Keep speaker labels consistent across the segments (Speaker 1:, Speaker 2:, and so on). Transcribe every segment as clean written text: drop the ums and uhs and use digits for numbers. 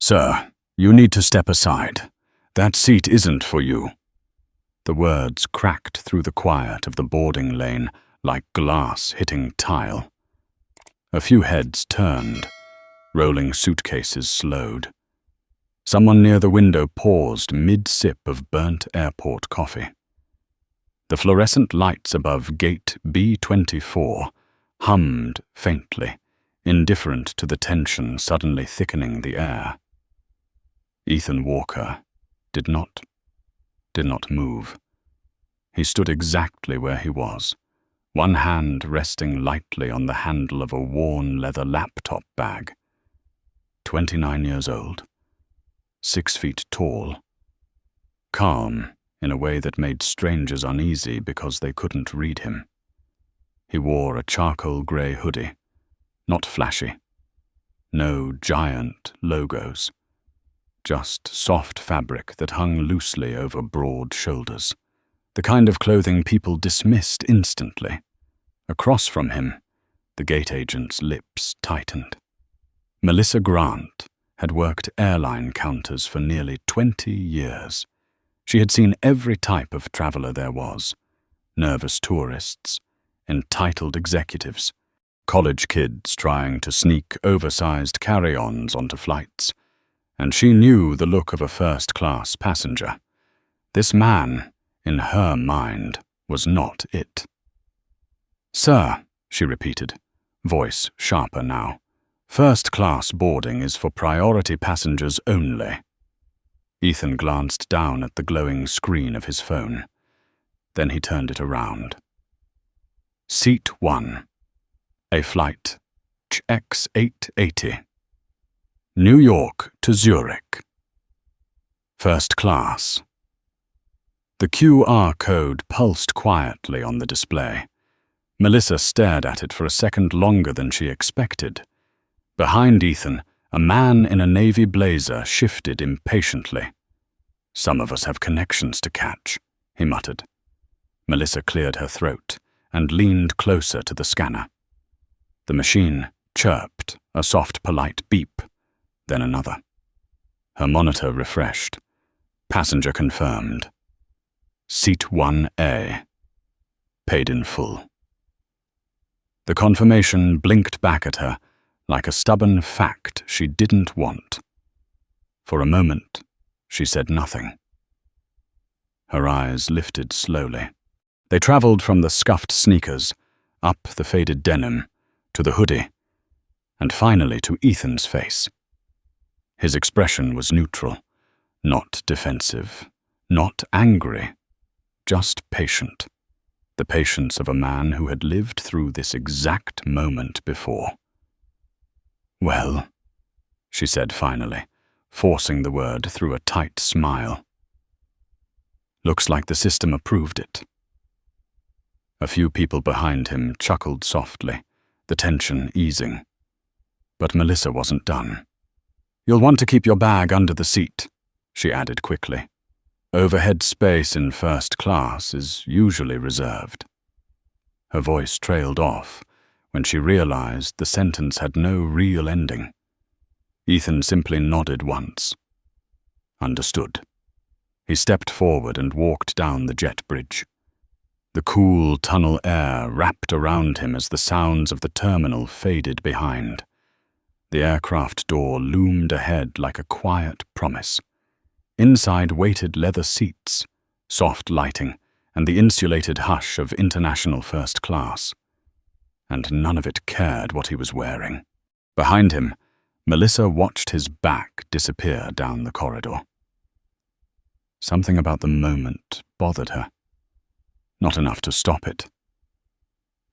Speaker 1: "Sir, you need to step aside. That seat isn't for you." The words cracked through the quiet of the boarding lane like glass hitting tile. A few heads turned. Rolling suitcases slowed. Someone near the window paused mid-sip of burnt airport coffee. The fluorescent lights above gate B24 hummed faintly, indifferent to the tension suddenly thickening the air. Ethan Walker did not move. He stood exactly where he was, one hand resting lightly on the handle of a worn leather laptop bag. 29 years old, 6 feet tall, calm in a way that made strangers uneasy because they couldn't read him. He wore a charcoal grey hoodie, not flashy. No giant logos, just soft fabric that hung loosely over broad shoulders, the kind of clothing people dismissed instantly. Across from him, the gate agent's lips tightened. Melissa Grant had worked airline counters for nearly 20 years. She had seen every type of traveler there was: nervous tourists, entitled executives, college kids trying to sneak oversized carry-ons onto flights, and she knew the look of a first-class passenger. This man, in her mind, was not it. "Sir," she repeated, voice sharper now, "first-class boarding is for priority passengers only." Ethan glanced down at the glowing screen of his phone. Then he turned it around. Seat 1. A flight X880. New York to Zurich. First class. The QR code pulsed quietly on the display. Melissa stared at it for a second longer than she expected. Behind Ethan, a man in a navy blazer shifted impatiently. "Some of us have connections to catch," he muttered. Melissa cleared her throat and leaned closer to the scanner. The machine chirped, a soft, polite beep, then another. Her monitor refreshed. Passenger confirmed. Seat 1A. Paid in full. The confirmation blinked back at her like a stubborn fact she didn't want. For a moment, she said nothing. Her eyes lifted slowly. They traveled from the scuffed sneakers, up the faded denim, to the hoodie, and finally to Ethan's face. His expression was neutral, not defensive, not angry, just patient. The patience of a man who had lived through this exact moment before. "Well," she said finally, forcing the word through a tight smile. "Looks like the system approved it." A few people behind him chuckled softly, the tension easing. But Melissa wasn't done. "You'll want to keep your bag under the seat," she added quickly. "Overhead space in first class is usually reserved." Her voice trailed off when she realized the sentence had no real ending. Ethan simply nodded once. Understood. He stepped forward and walked down the jet bridge. The cool tunnel air wrapped around him as the sounds of the terminal faded behind. The aircraft door loomed ahead like a quiet promise. Inside waited leather seats, soft lighting, and the insulated hush of international first class. And none of it cared what he was wearing. Behind him, Melissa watched his back disappear down the corridor. Something about the moment bothered her. Not enough to stop it,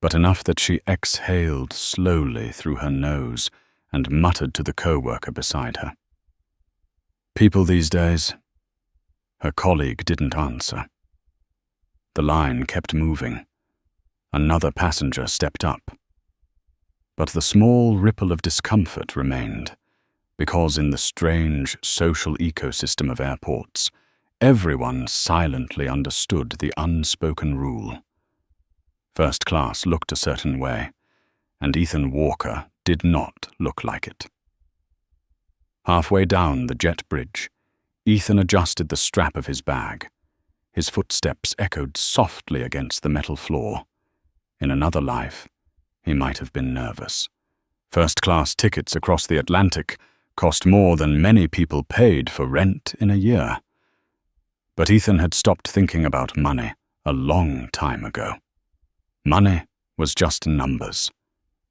Speaker 1: but enough that she exhaled slowly through her nose and muttered to the co-worker beside her. "People these days." Her colleague didn't answer. The line kept moving. Another passenger stepped up. But the small ripple of discomfort remained, because in the strange social ecosystem of airports, everyone silently understood the unspoken rule. First class looked a certain way, and Ethan Walker did not look like it. Halfway down the jet bridge, Ethan adjusted the strap of his bag. His footsteps echoed softly against the metal floor. In another life, he might have been nervous. First-class tickets across the Atlantic cost more than many people paid for rent in a year. But Ethan had stopped thinking about money a long time ago. Money was just numbers.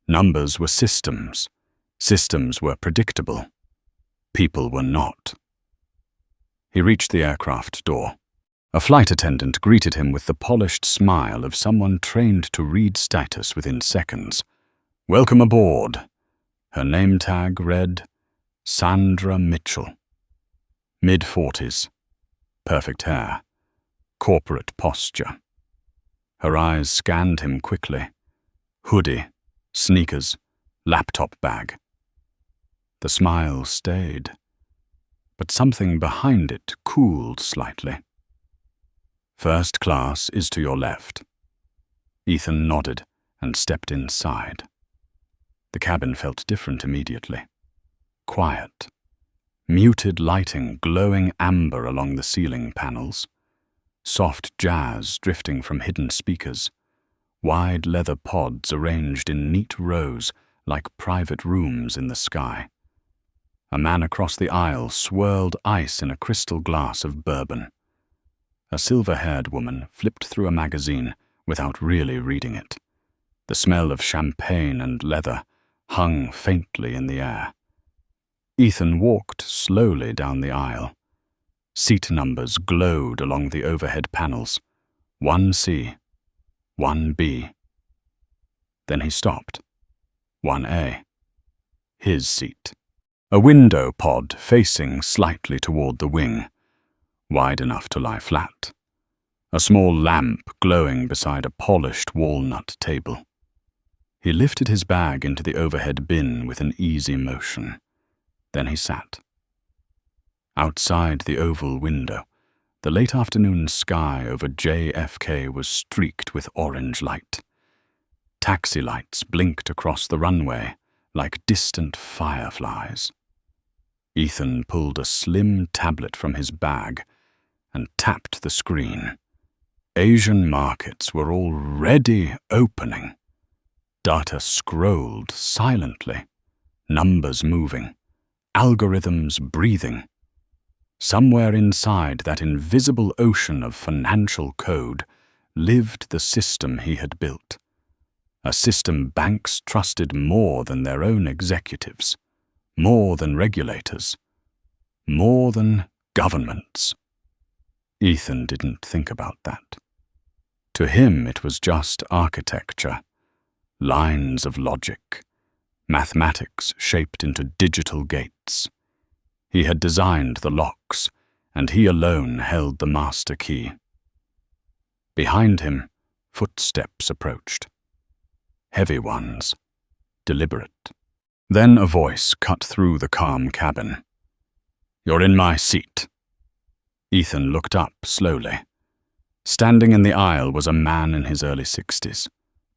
Speaker 1: Numbers were systems. Systems were predictable. People were not. He reached the aircraft door. A flight attendant greeted him with the polished smile of someone trained to read status within seconds. "Welcome aboard." Her name tag read Sandra Mitchell. Mid-40s. Perfect hair. Corporate posture. Her eyes scanned him quickly. Hoodie, sneakers, laptop bag. The smile stayed, but something behind it cooled slightly. "First class is to your left." Ethan nodded and stepped inside. The cabin felt different immediately. Quiet. Muted lighting glowing amber along the ceiling panels. Soft jazz drifting from hidden speakers. Wide leather pods arranged in neat rows like private rooms in the sky. A man across the aisle swirled ice in a crystal glass of bourbon. A silver-haired woman flipped through a magazine without really reading it. The smell of champagne and leather hung faintly in the air. Ethan walked slowly down the aisle. Seat numbers glowed along the overhead panels. 1C, 1B. Then he stopped. 1A. His seat. A window pod facing slightly toward the wing, wide enough to lie flat. A small lamp glowing beside a polished walnut table. He lifted his bag into the overhead bin with an easy motion. Then he sat. Outside the oval window, the late afternoon sky over JFK was streaked with orange light. Taxi lights blinked across the runway like distant fireflies. Ethan pulled a slim tablet from his bag and tapped the screen. Asian markets were already opening. Data scrolled silently, numbers moving, algorithms breathing. Somewhere inside that invisible ocean of financial code lived the system he had built. A system banks trusted more than their own executives, more than regulators, more than governments. Ethan didn't think about that. To him it was just architecture, lines of logic, mathematics shaped into digital gates. He had designed the locks, and he alone held the master key. Behind him, footsteps approached. Heavy ones, deliberate. Then a voice cut through the calm cabin. "You're in my seat." Ethan looked up slowly. Standing in the aisle was a man in his early 60s,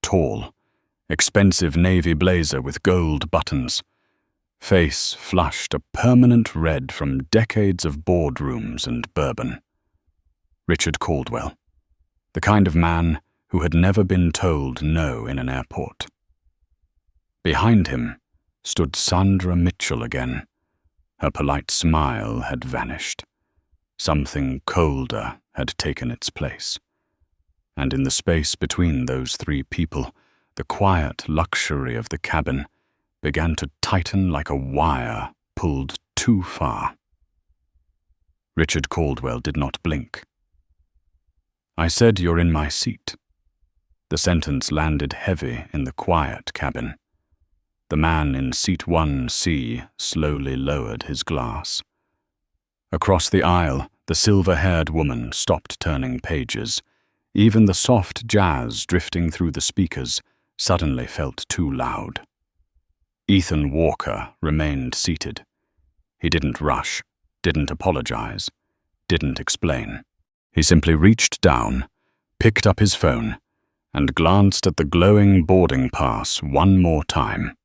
Speaker 1: tall, expensive navy blazer with gold buttons. Face flushed a permanent red from decades of boardrooms and bourbon. Richard Caldwell, the kind of man who had never been told no in an airport. Behind him stood Sandra Mitchell again. Her polite smile had vanished. Something colder had taken its place. And in the space between those three people, the quiet luxury of the cabin began to tighten like a wire pulled too far. Richard Caldwell did not blink. "I said you're in my seat." The sentence landed heavy in the quiet cabin. The man in seat 1C slowly lowered his glass. Across the aisle, the silver-haired woman stopped turning pages. Even the soft jazz drifting through the speakers suddenly felt too loud. Ethan Walker remained seated. He didn't rush, didn't apologize, didn't explain. He simply reached down, picked up his phone, and glanced at the glowing boarding pass one more time.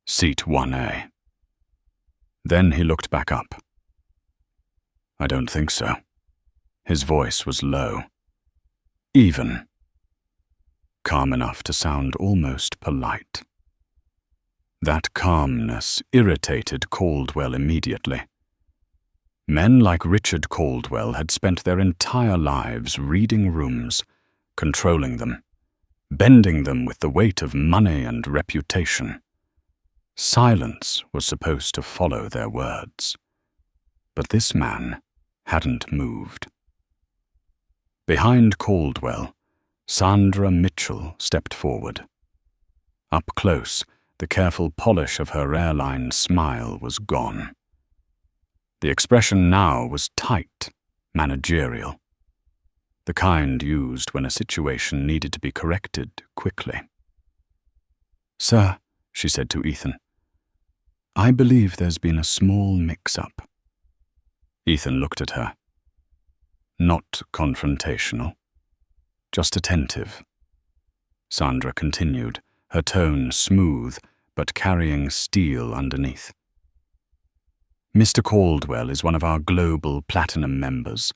Speaker 1: Seat 1A. Then he looked back up. I don't think so. His voice was low. Even. Calm enough to sound almost polite. That calmness irritated Caldwell immediately. Men like Richard Caldwell had spent their entire lives reading rooms, controlling them, bending them with the weight of money and reputation. Silence was supposed to follow their words. But this man hadn't moved. Behind Caldwell, Sandra Mitchell stepped forward. Up close, the careful polish of her airline smile was gone. The expression now was tight, managerial. The kind used when a situation needed to be corrected quickly. "Sir," she said to Ethan, "I believe there's been a small mix-up." Ethan looked at her. Not confrontational, just attentive. Sandra continued, her tone smooth, but carrying steel underneath. "Mr. Caldwell is one of our global platinum members.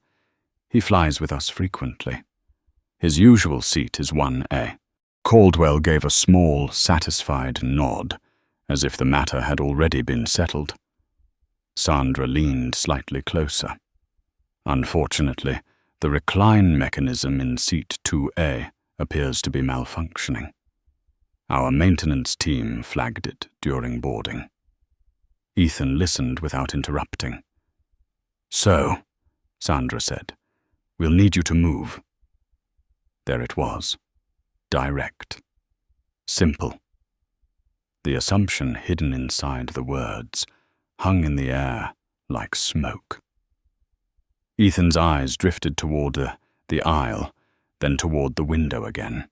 Speaker 1: He flies with us frequently. His usual seat is 1A. Caldwell gave a small, satisfied nod, as if the matter had already been settled. Sandra leaned slightly closer. Unfortunately, the recline mechanism in seat 2A appears to be malfunctioning. Our maintenance team flagged it during boarding. Ethan listened without interrupting. "So," Sandra said, "we'll need you to move." There it was. Direct. Simple. The assumption hidden inside the words hung in the air like smoke. Ethan's eyes drifted toward the aisle, then toward the window again.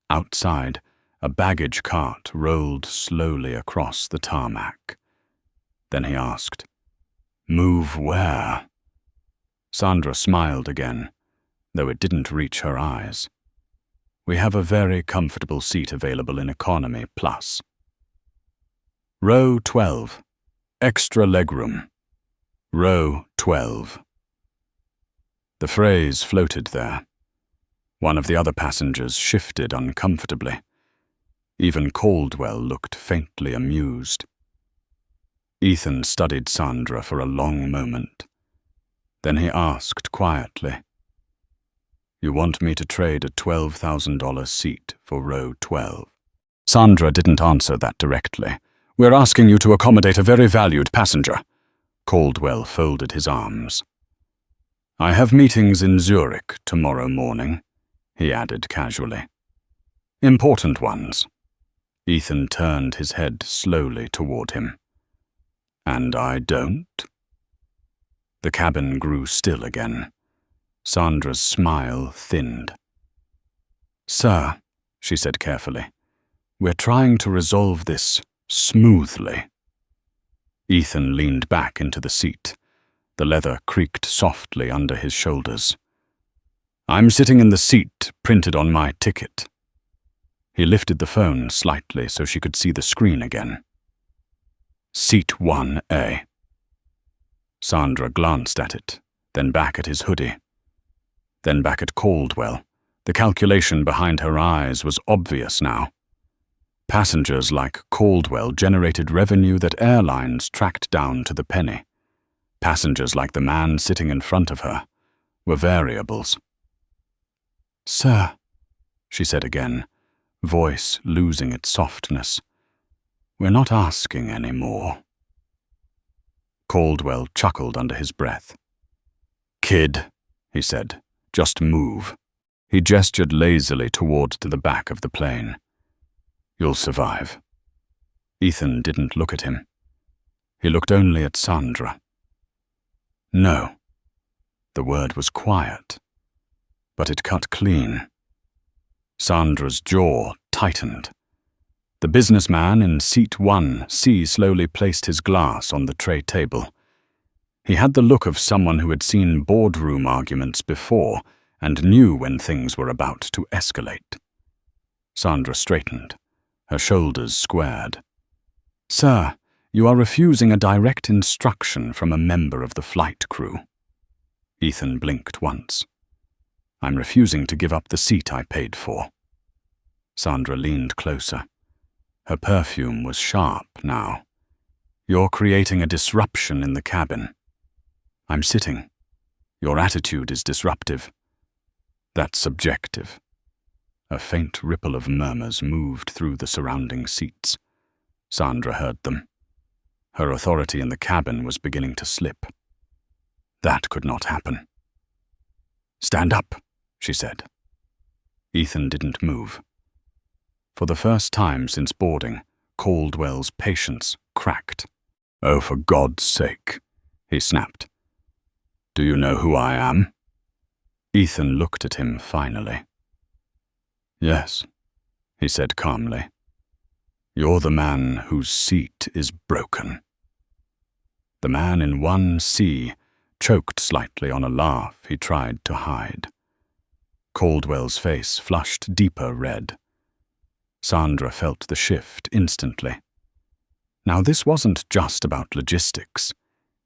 Speaker 1: Outside, a baggage cart rolled slowly across the tarmac. Then he asked, "Move where?" Sandra smiled again, though it didn't reach her eyes. "We have a very comfortable seat available in Economy Plus. Row 12. Extra legroom. Row 12. The phrase floated there. One of the other passengers shifted uncomfortably. Even Caldwell looked faintly amused. Ethan studied Sandra for a long moment. Then he asked quietly, "You want me to trade a $12,000 seat for row 12? Sandra didn't answer that directly. "We're asking you to accommodate a very valued passenger." Caldwell folded his arms. "I have meetings in Zurich tomorrow morning," he added casually. "Important ones." Ethan turned his head slowly toward him. "And I don't?" The cabin grew still again. Sandra's smile thinned. "Sir," she said carefully, "we're trying to resolve this smoothly." Ethan leaned back into the seat. The leather creaked softly under his shoulders. "I'm sitting in the seat printed on my ticket." He lifted the phone slightly so she could see the screen again. "Seat 1A. Sandra glanced at it, then back at his hoodie. Then back at Caldwell. The calculation behind her eyes was obvious now. Passengers like Caldwell generated revenue that airlines tracked down to the penny. Passengers like the man sitting in front of her were variables. "Sir," she said again, voice losing its softness, "we're not asking any more." Caldwell chuckled under his breath. "Kid," he said, "just move." He gestured lazily toward the back of the plane. "You'll survive." Ethan didn't look at him. He looked only at Sandra. "No." The word was quiet, but it cut clean. Sandra's jaw tightened. The businessman in seat 1C slowly placed his glass on the tray table. He had the look of someone who had seen boardroom arguments before and knew when things were about to escalate. Sandra straightened, her shoulders squared. "Sir, You are refusing a direct instruction from a member of the flight crew. Ethan blinked once. I'm refusing to give up the seat I paid for. Sandra leaned closer. Her perfume was sharp now. You're creating a disruption in the cabin. I'm sitting. Your attitude is disruptive. That's subjective. A faint ripple of murmurs moved through the surrounding seats. Sandra heard them. Her authority in the cabin was beginning to slip. That could not happen. Stand up, she said. Ethan didn't move. For the first time since boarding, Caldwell's patience cracked. Oh, for God's sake, he snapped. Do you know who I am? Ethan looked at him finally. Yes, he said calmly. You're the man whose seat is broken. The man in 1C choked slightly on a laugh he tried to hide. Caldwell's face flushed deeper red. Sandra felt the shift instantly. Now this wasn't just about logistics.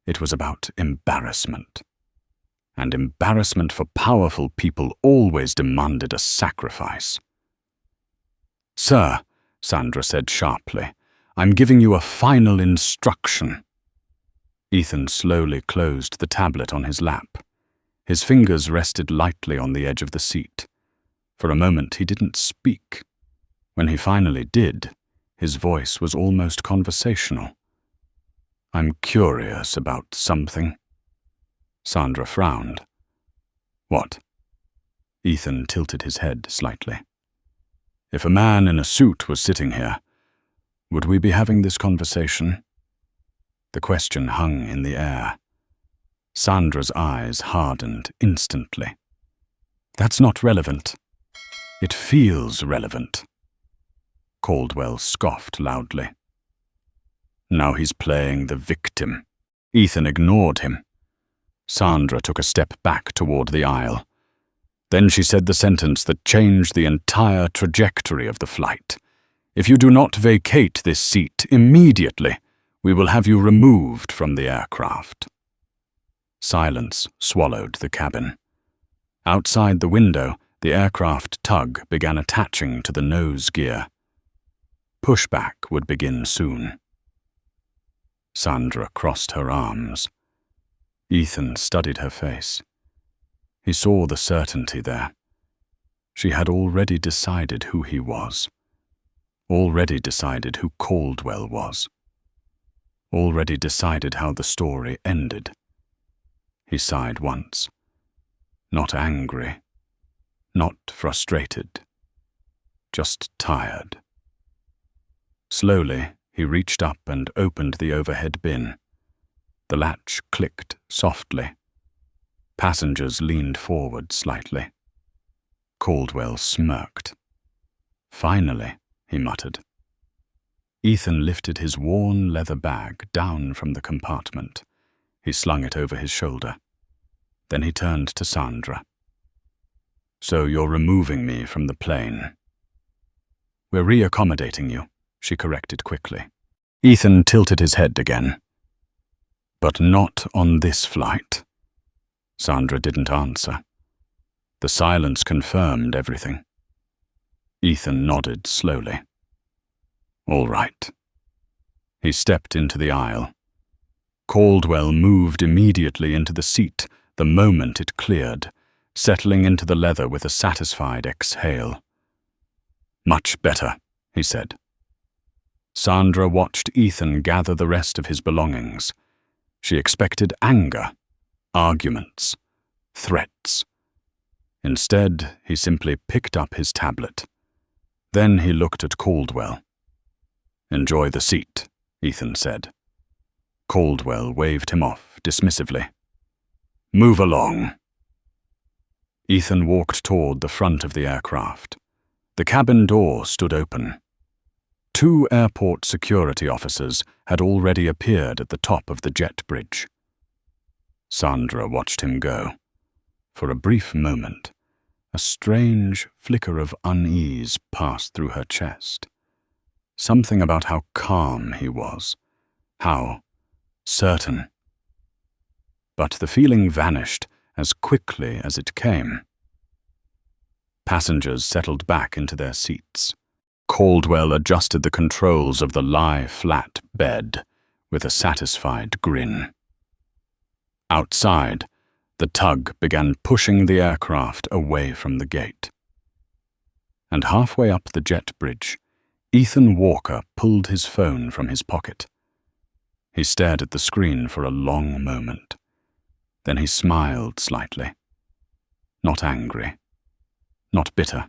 Speaker 1: It was about embarrassment. And embarrassment for powerful people always demanded a sacrifice. Sir, Sandra said sharply, I'm giving you a final instruction. Ethan slowly closed the tablet on his lap. His fingers rested lightly on the edge of the seat. For a moment he didn't speak. When he finally did, his voice was almost conversational. I'm curious about something. Sandra frowned. What? Ethan tilted his head slightly. If a man in a suit was sitting here, would we be having this conversation? The question hung in the air. Sandra's eyes hardened instantly. That's not relevant. It feels relevant. Caldwell scoffed loudly. Now he's playing the victim. Ethan ignored him. Sandra took a step back toward the aisle. Then she said the sentence that changed the entire trajectory of the flight. If you do not vacate this seat immediately, we will have you removed from the aircraft. Silence swallowed the cabin. Outside the window, the aircraft tug began attaching to the nose gear. Pushback would begin soon. Sandra crossed her arms. Ethan studied her face. He saw the certainty there. She had already decided who he was. Already decided who Caldwell was. Already decided how the story ended. He sighed once. Not angry. Not frustrated. Just tired. Slowly, he reached up and opened the overhead bin. The latch clicked softly. Passengers leaned forward slightly. Caldwell smirked. Finally, he muttered. Ethan lifted his worn leather bag down from the compartment. He slung it over his shoulder. Then he turned to Sandra. So you're removing me from the plane. We're reaccommodating you, she corrected quickly. Ethan tilted his head again. But not on this flight. Sandra didn't answer. The silence confirmed everything. Ethan nodded slowly. All right. He stepped into the aisle. Caldwell moved immediately into the seat the moment it cleared, settling into the leather with a satisfied exhale. Much better, he said. Sandra watched Ethan gather the rest of his belongings. She expected anger, arguments, threats. Instead, he simply picked up his tablet. Then he looked at Caldwell. Enjoy the seat, Ethan said. Caldwell waved him off dismissively. Move along. Ethan walked toward the front of the aircraft. The cabin door stood open. 2 airport security officers had already appeared at the top of the jet bridge. Sandra watched him go. For a brief moment, a strange flicker of unease passed through her chest. Something about how calm he was, How certain. But the feeling vanished as quickly as it came. Passengers settled back into their seats. Caldwell adjusted the controls of the lie-flat bed with a satisfied grin. Outside, the tug began pushing the aircraft away from the gate. And halfway up the jet bridge, Ethan Walker pulled his phone from his pocket. He stared at the screen for a long moment. Then he smiled slightly. Not angry. Not bitter.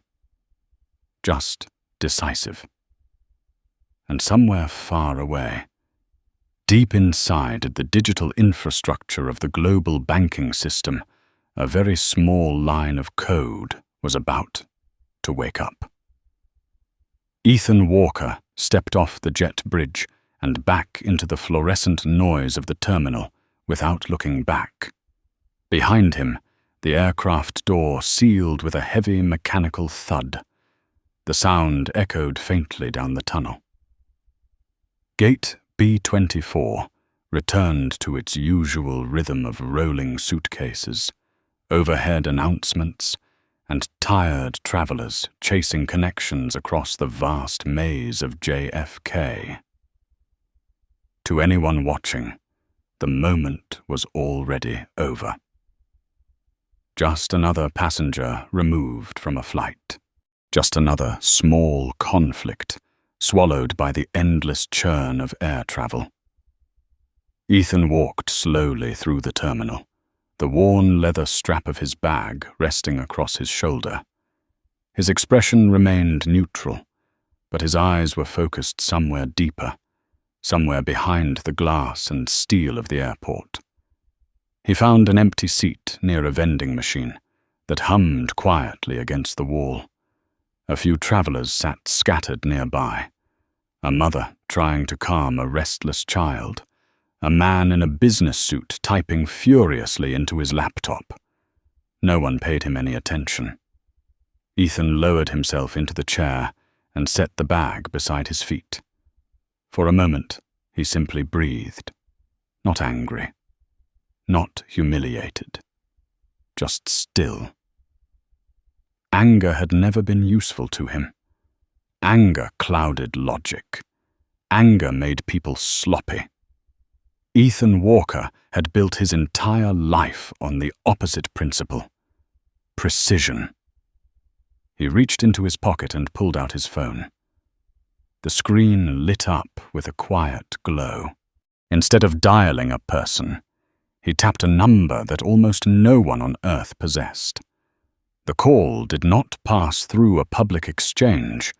Speaker 1: Just decisive. And somewhere far away, deep inside the digital infrastructure of the global banking system, a very small line of code was about to wake up. Ethan Walker stepped off the jet bridge and back into the fluorescent noise of the terminal without looking back. Behind him, the aircraft door sealed with a heavy mechanical thud. The sound echoed faintly down the tunnel. Gate B-24 returned to its usual rhythm of rolling suitcases, overhead announcements, and tired travelers chasing connections across the vast maze of JFK. To anyone watching, the moment was already over. Just another passenger removed from a flight. Just another small conflict swallowed by the endless churn of air travel. Ethan walked slowly through the terminal, the worn leather strap of his bag resting across his shoulder. His expression remained neutral, but his eyes were focused somewhere deeper, somewhere behind the glass and steel of the airport. He found an empty seat near a vending machine that hummed quietly against the wall. A few travelers sat scattered nearby. A mother trying to calm a restless child. A man in a business suit typing furiously into his laptop. No one paid him any attention. Ethan lowered himself into the chair and set the bag beside his feet. For a moment, he simply breathed. Not angry. Not humiliated. Just still. Anger had never been useful to him. Anger clouded logic. Anger made people sloppy. Ethan Walker had built his entire life on the opposite principle: precision. He reached into his pocket and pulled out his phone. The screen lit up with a quiet glow. Instead of dialing a person, he tapped a number that almost no one on Earth possessed. The call did not pass through a public exchange.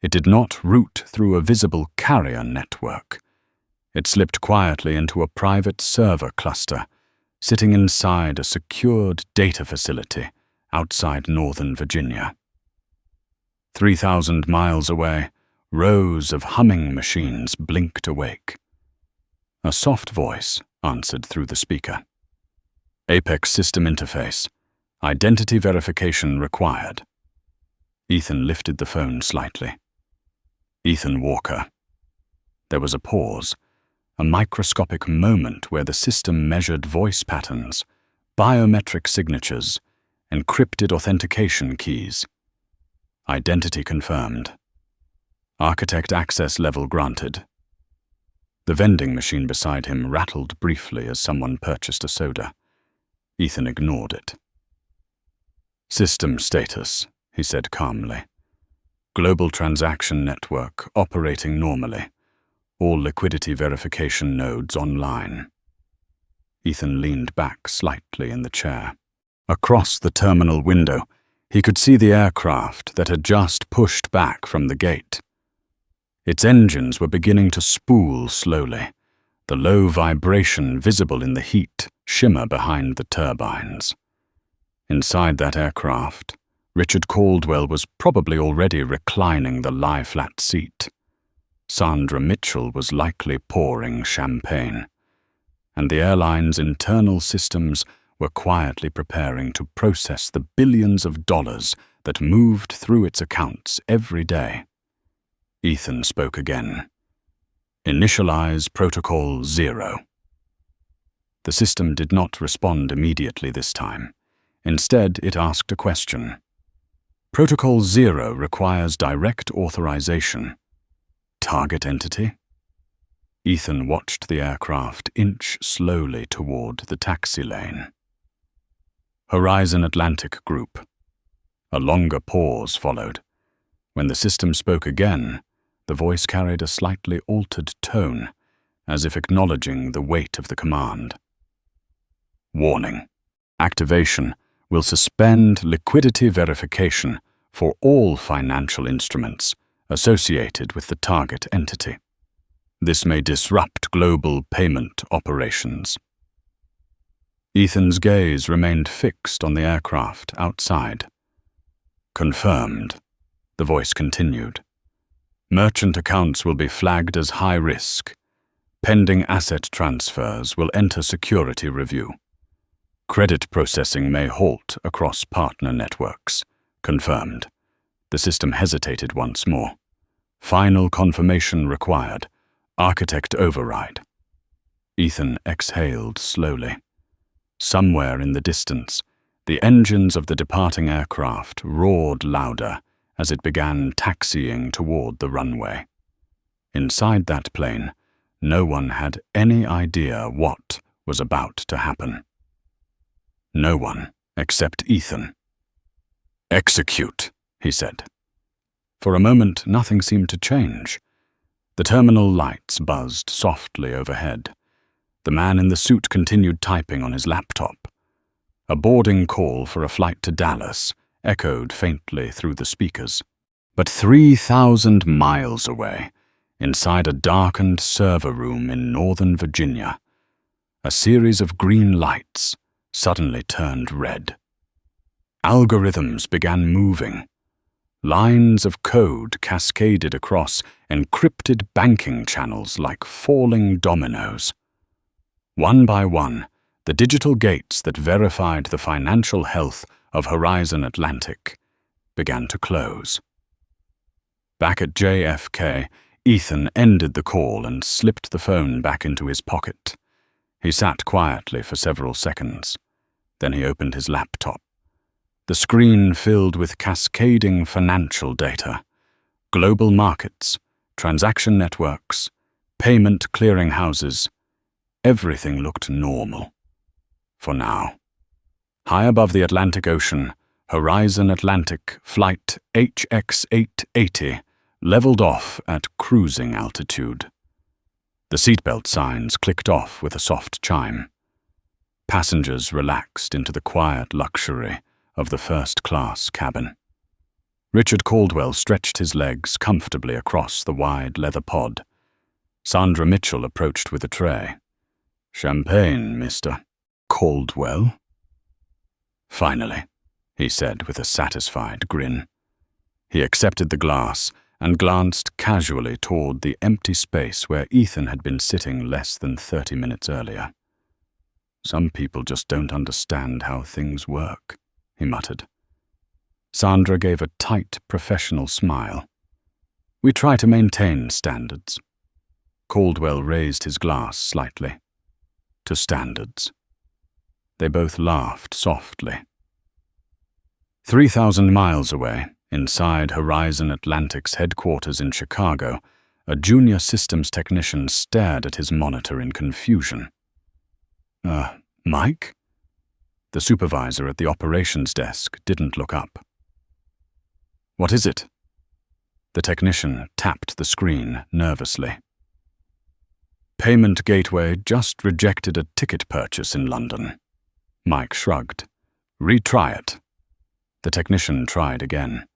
Speaker 1: It did not route through a visible carrier network. It slipped quietly into a private server cluster, sitting inside a secured data facility outside Northern Virginia. 3,000 miles away, rows of humming machines blinked awake. A soft voice answered through the speaker. Apex system interface. Identity verification required. Ethan lifted the phone slightly. Ethan Walker. There was a pause, a microscopic moment where the system measured voice patterns, biometric signatures, encrypted authentication keys. Identity confirmed. Architect access level granted. The vending machine beside him rattled briefly as someone purchased a soda. Ethan ignored it. System status, he said calmly. Global transaction network operating normally. All liquidity verification nodes online. Ethan leaned back slightly in the chair. Across the terminal window, he could see the aircraft that had just pushed back from the gate. Its engines were beginning to spool slowly, the low vibration visible in the heat shimmer behind the turbines. Inside that aircraft, Richard Caldwell was probably already reclining the lie-flat seat. Sandra Mitchell was likely pouring champagne, and the airline's internal systems were quietly preparing to process the billions of dollars that moved through its accounts every day. Ethan spoke again. Initialize Protocol 0. The system did not respond immediately this time. Instead, it asked a question. Protocol 0 requires direct authorization. Target entity? Ethan watched the aircraft inch slowly toward the taxi lane. Horizon Atlantic Group. A longer pause followed. When the system spoke again, the voice carried a slightly altered tone, as if acknowledging the weight of the command. Warning. Activation will suspend liquidity verification for all financial instruments associated with the target entity. This may disrupt global payment operations. Ethan's gaze remained fixed on the aircraft outside. Confirmed, the voice continued. Merchant accounts will be flagged as high risk. Pending asset transfers will enter security review. Credit processing may halt across partner networks. Confirmed. The system hesitated once more. Final confirmation required. Architect override. Ethan exhaled slowly. Somewhere in the distance, the engines of the departing aircraft roared louder as it began taxiing toward the runway. Inside that plane, no one had any idea what was about to happen. No one except Ethan. Execute, he said. For a moment, nothing seemed to change. The terminal lights buzzed softly overhead. The man in the suit continued typing on his laptop. A boarding call for a flight to Dallas echoed faintly through the speakers. But 3,000 miles away, inside a darkened server room in Northern Virginia, a series of green lights suddenly turned red. Algorithms began moving. Lines of code cascaded across encrypted banking channels like falling dominoes. One by one, the digital gates that verified the financial health of Horizon Atlantic began to close. Back at JFK, Ethan ended the call and slipped the phone back into his pocket. He sat quietly for several seconds. Then he opened his laptop. The screen filled with cascading financial data. Global markets, transaction networks, payment clearinghouses. Everything looked normal. For now. High above the Atlantic Ocean, Horizon Atlantic Flight HX880 leveled off at cruising altitude. The seatbelt signs clicked off with a soft chime. Passengers relaxed into the quiet luxury of the first-class cabin. Richard Caldwell stretched his legs comfortably across the wide leather pod. Sandra Mitchell approached with a tray. "Champagne, Mr. Caldwell?" "Finally," he said with a satisfied grin. He accepted the glass and glanced casually toward the empty space where Ethan had been sitting less than 30 minutes earlier. "Some people just don't understand how things work," he muttered. Sandra gave a tight, professional smile. "We try to maintain standards." Caldwell raised his glass slightly. "To standards." They both laughed softly. 3,000 miles away, inside Horizon Atlantic's headquarters in Chicago, a junior systems technician stared at his monitor in confusion. Mike?" The supervisor at the operations desk didn't look up. "What is it?" The technician tapped the screen nervously. "Payment gateway just rejected a ticket purchase in London." Mike shrugged. "Retry it." The technician tried again.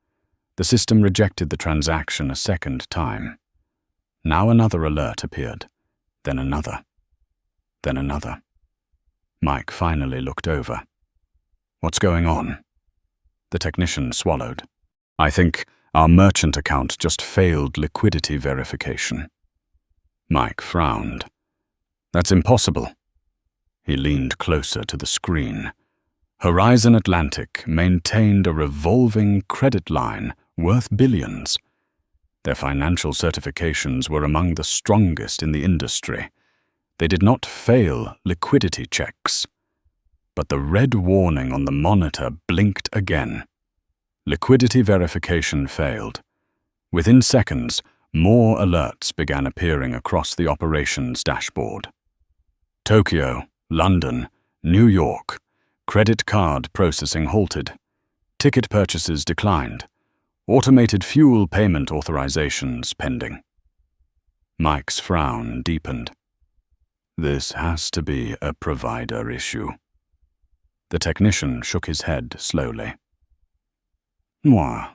Speaker 1: The system rejected the transaction a second time. Now another alert appeared, then another, then another. Mike finally looked over. "What's going on?" The technician swallowed. "I think our merchant account just failed liquidity verification." Mike frowned. "That's impossible." He leaned closer to the screen. Horizon Atlantic maintained a revolving credit line worth billions. Their financial certifications were among the strongest in the industry. They did not fail liquidity checks. But the red warning on the monitor blinked again. Liquidity verification failed. Within seconds, more alerts began appearing across the operations dashboard. Tokyo, London, New York. Credit card processing halted. Ticket purchases declined. Automated fuel payment authorizations pending. Mike's frown deepened. This has to be a provider issue. The technician shook his head slowly. Moi.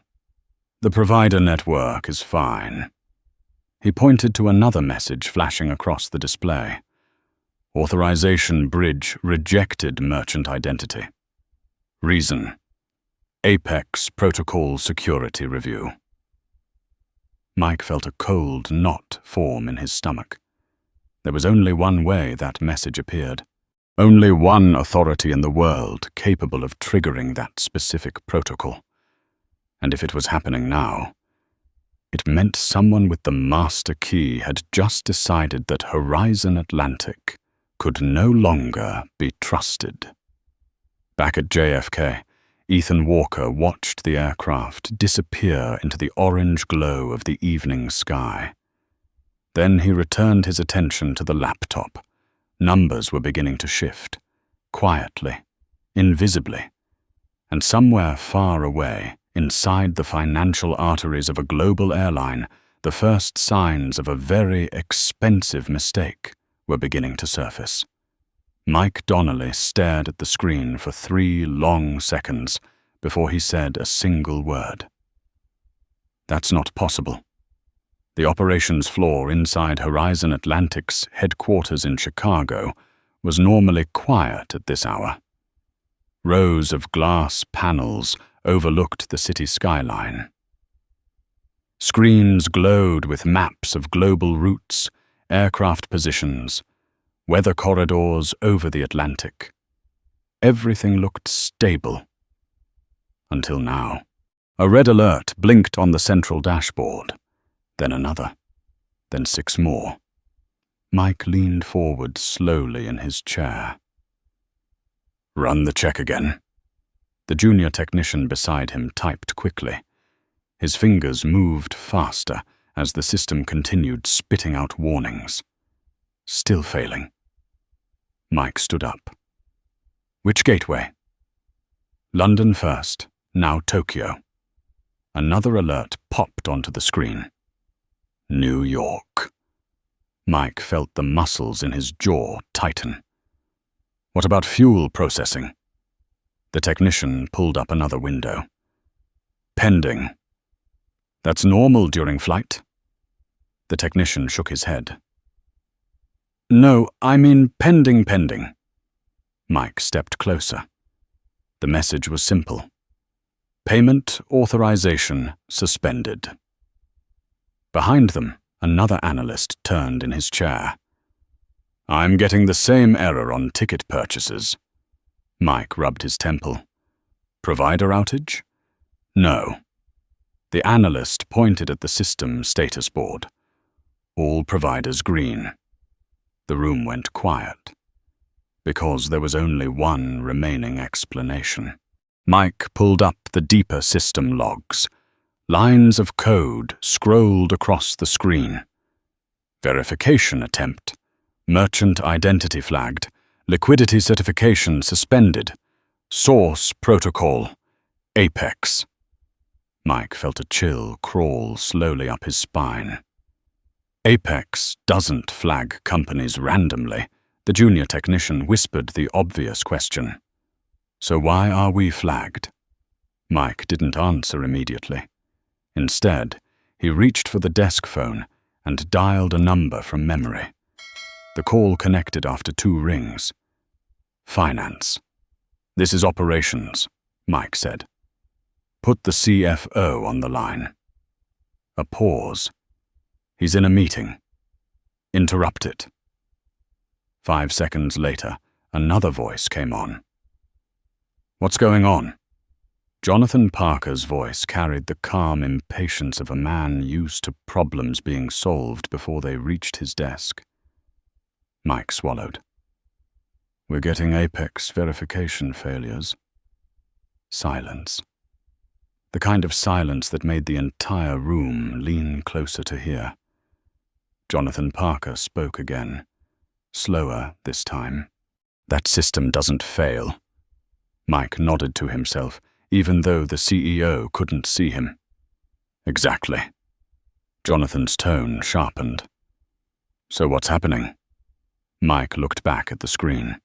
Speaker 1: The provider network is fine. He pointed to another message flashing across the display. Authorization bridge rejected merchant identity. Reason: Apex Protocol Security Review. Mike felt a cold knot form in his stomach. There was only one way that message appeared. Only one authority in the world capable of triggering that specific protocol. And if it was happening now, it meant someone with the master key had just decided that Horizon Atlantic could no longer be trusted. Back at JFK, Ethan Walker watched the aircraft disappear into the orange glow of the evening sky. Then he returned his attention to the laptop. Numbers were beginning to shift, quietly, invisibly, and somewhere far away, inside the financial arteries of a global airline, the first signs of a very expensive mistake were beginning to surface. Mike Donnelly stared at the screen for 3 long seconds before he said a single word. That's not possible. The operations floor inside Horizon Atlantic's headquarters in Chicago was normally quiet at this hour. Rows of glass panels overlooked the city skyline. Screens glowed with maps of global routes, aircraft positions, weather corridors over the Atlantic. Everything looked stable. Until now. A red alert blinked on the central dashboard. Then another. Then 6 more. Mike leaned forward slowly in his chair. Run the check again. The junior technician beside him typed quickly. His fingers moved faster as the system continued spitting out warnings. Still failing. Mike stood up. Which gateway? London first, now Tokyo. Another alert popped onto the screen. New York. Mike felt the muscles in his jaw tighten. What about fuel processing? The technician pulled up another window. Pending. That's normal during flight? The technician shook his head. No, I mean pending. Mike stepped closer. The message was simple. Payment authorization suspended. Behind them, another analyst turned in his chair. I'm getting the same error on ticket purchases. Mike rubbed his temple. Provider outage? No. The analyst pointed at the system status board. All providers green. The room went quiet. Because there was only one remaining explanation. Mike pulled up the deeper system logs. Lines of code scrolled across the screen. Verification attempt. Merchant identity flagged. Liquidity certification suspended. Source protocol. Apex. Mike felt a chill crawl slowly up his spine. Apex doesn't flag companies randomly. The junior technician whispered the obvious question. So why are we flagged? Mike didn't answer immediately. Instead, he reached for the desk phone and dialed a number from memory. The call connected after 2 rings. Finance. This is operations, Mike said. Put the CFO on the line. A pause. He's in a meeting. Interrupt it. 5 seconds later, another voice came on. What's going on? Jonathan Parker's voice carried the calm impatience of a man used to problems being solved before they reached his desk. Mike swallowed. "We're getting Apex verification failures." Silence. The kind of silence that made the entire room lean closer to hear. Jonathan Parker spoke again, slower this time. "That system doesn't fail." Mike nodded to himself, even though the CEO couldn't see him. "Exactly." Jonathan's tone sharpened. "So what's happening?" Mike looked back at the screen.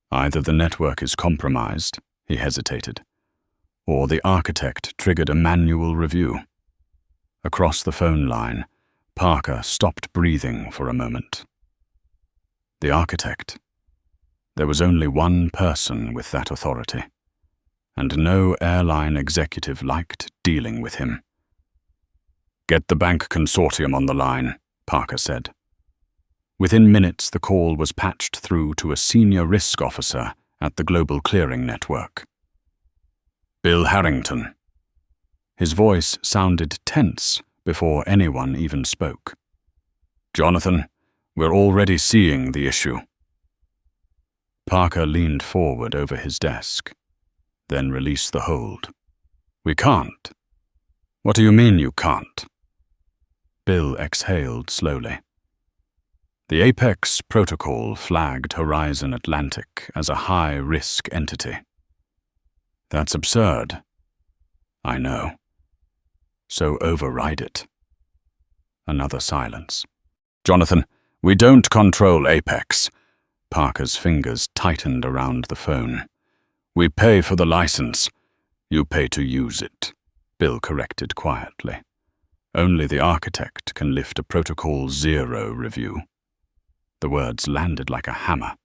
Speaker 1: "Either the network is compromised," he hesitated, "or the architect triggered a manual review." Across the phone line, Parker stopped breathing for a moment. The architect. There was only one person with that authority, and no airline executive liked dealing with him. "Get the bank consortium on the line," Parker said. Within minutes, the call was patched through to a senior risk officer at the Global Clearing Network. "Bill Harrington." His voice sounded tense before anyone even spoke. "Jonathan, we're already seeing the issue." Parker leaned forward over his desk, then released the hold. "We can't." "What do you mean you can't?" Bill exhaled slowly. "The Apex protocol flagged Horizon Atlantic as a high-risk entity." "That's absurd." "I know. So override it." Another silence. "Jonathan, we don't control Apex." Parker's fingers tightened around the phone. "We pay for the license. You pay to use it," Bill corrected quietly. "Only the architect can lift a Protocol 0 review." The words landed like a hammer.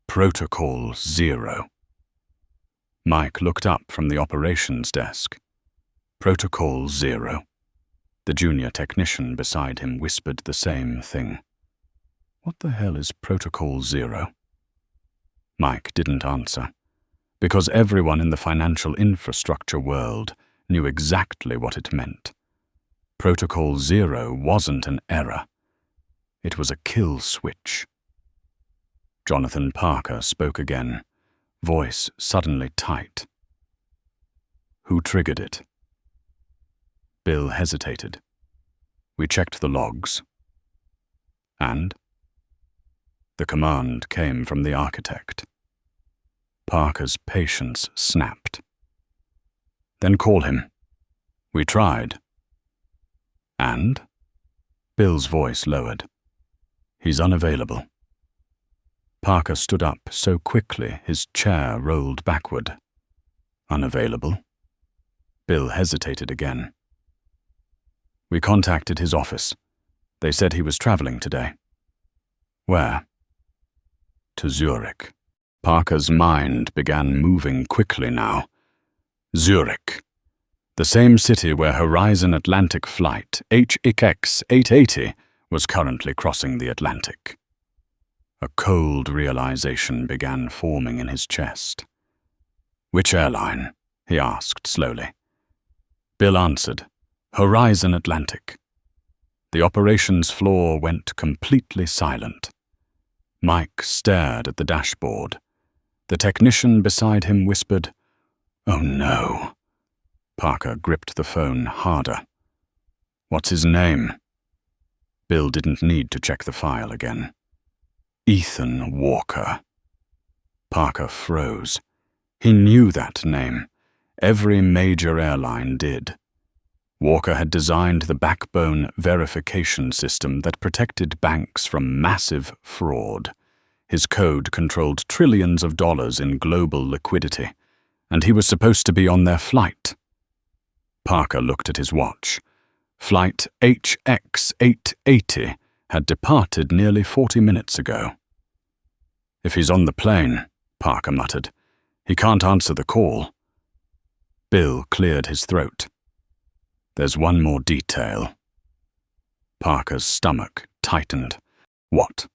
Speaker 1: Protocol 0. Mike looked up from the operations desk. Protocol 0. The junior technician beside him whispered the same thing. "What the hell is Protocol 0? Mike didn't answer, because everyone in the financial infrastructure world knew exactly what it meant. Protocol 0 wasn't an error. It was a kill switch. Jonathan Parker spoke again, voice suddenly tight. "Who triggered it?" Bill hesitated. "We checked the logs." "And?" "The command came from the architect." Parker's patience snapped. "Then call him." "We tried." "And?" Bill's voice lowered. "He's unavailable." Parker stood up so quickly his chair rolled backward. "Unavailable?" Bill hesitated again. "We contacted his office. They said he was traveling today." "Where?" "To Zurich." Parker's mind began moving quickly now. Zurich. The same city where Horizon Atlantic flight HX 880 was currently crossing the Atlantic. A cold realization began forming in his chest. "Which airline?" he asked slowly. Bill answered, "Horizon Atlantic." The operations floor went completely silent. Mike stared at the dashboard. The technician beside him whispered, "Oh no." Parker gripped the phone harder. "What's his name?" Bill didn't need to check the file again. Ethan Walker. Parker froze. He knew that name. Every major airline did. Walker had designed the backbone verification system that protected banks from massive fraud. His code controlled trillions of dollars in global liquidity, and he was supposed to be on their flight. Parker looked at his watch. Flight HX 880 had departed nearly 40 minutes ago. "If he's on the plane," Parker muttered, "he can't answer the call." Bill cleared his throat. "There's one more detail." Parker's stomach tightened. "What?"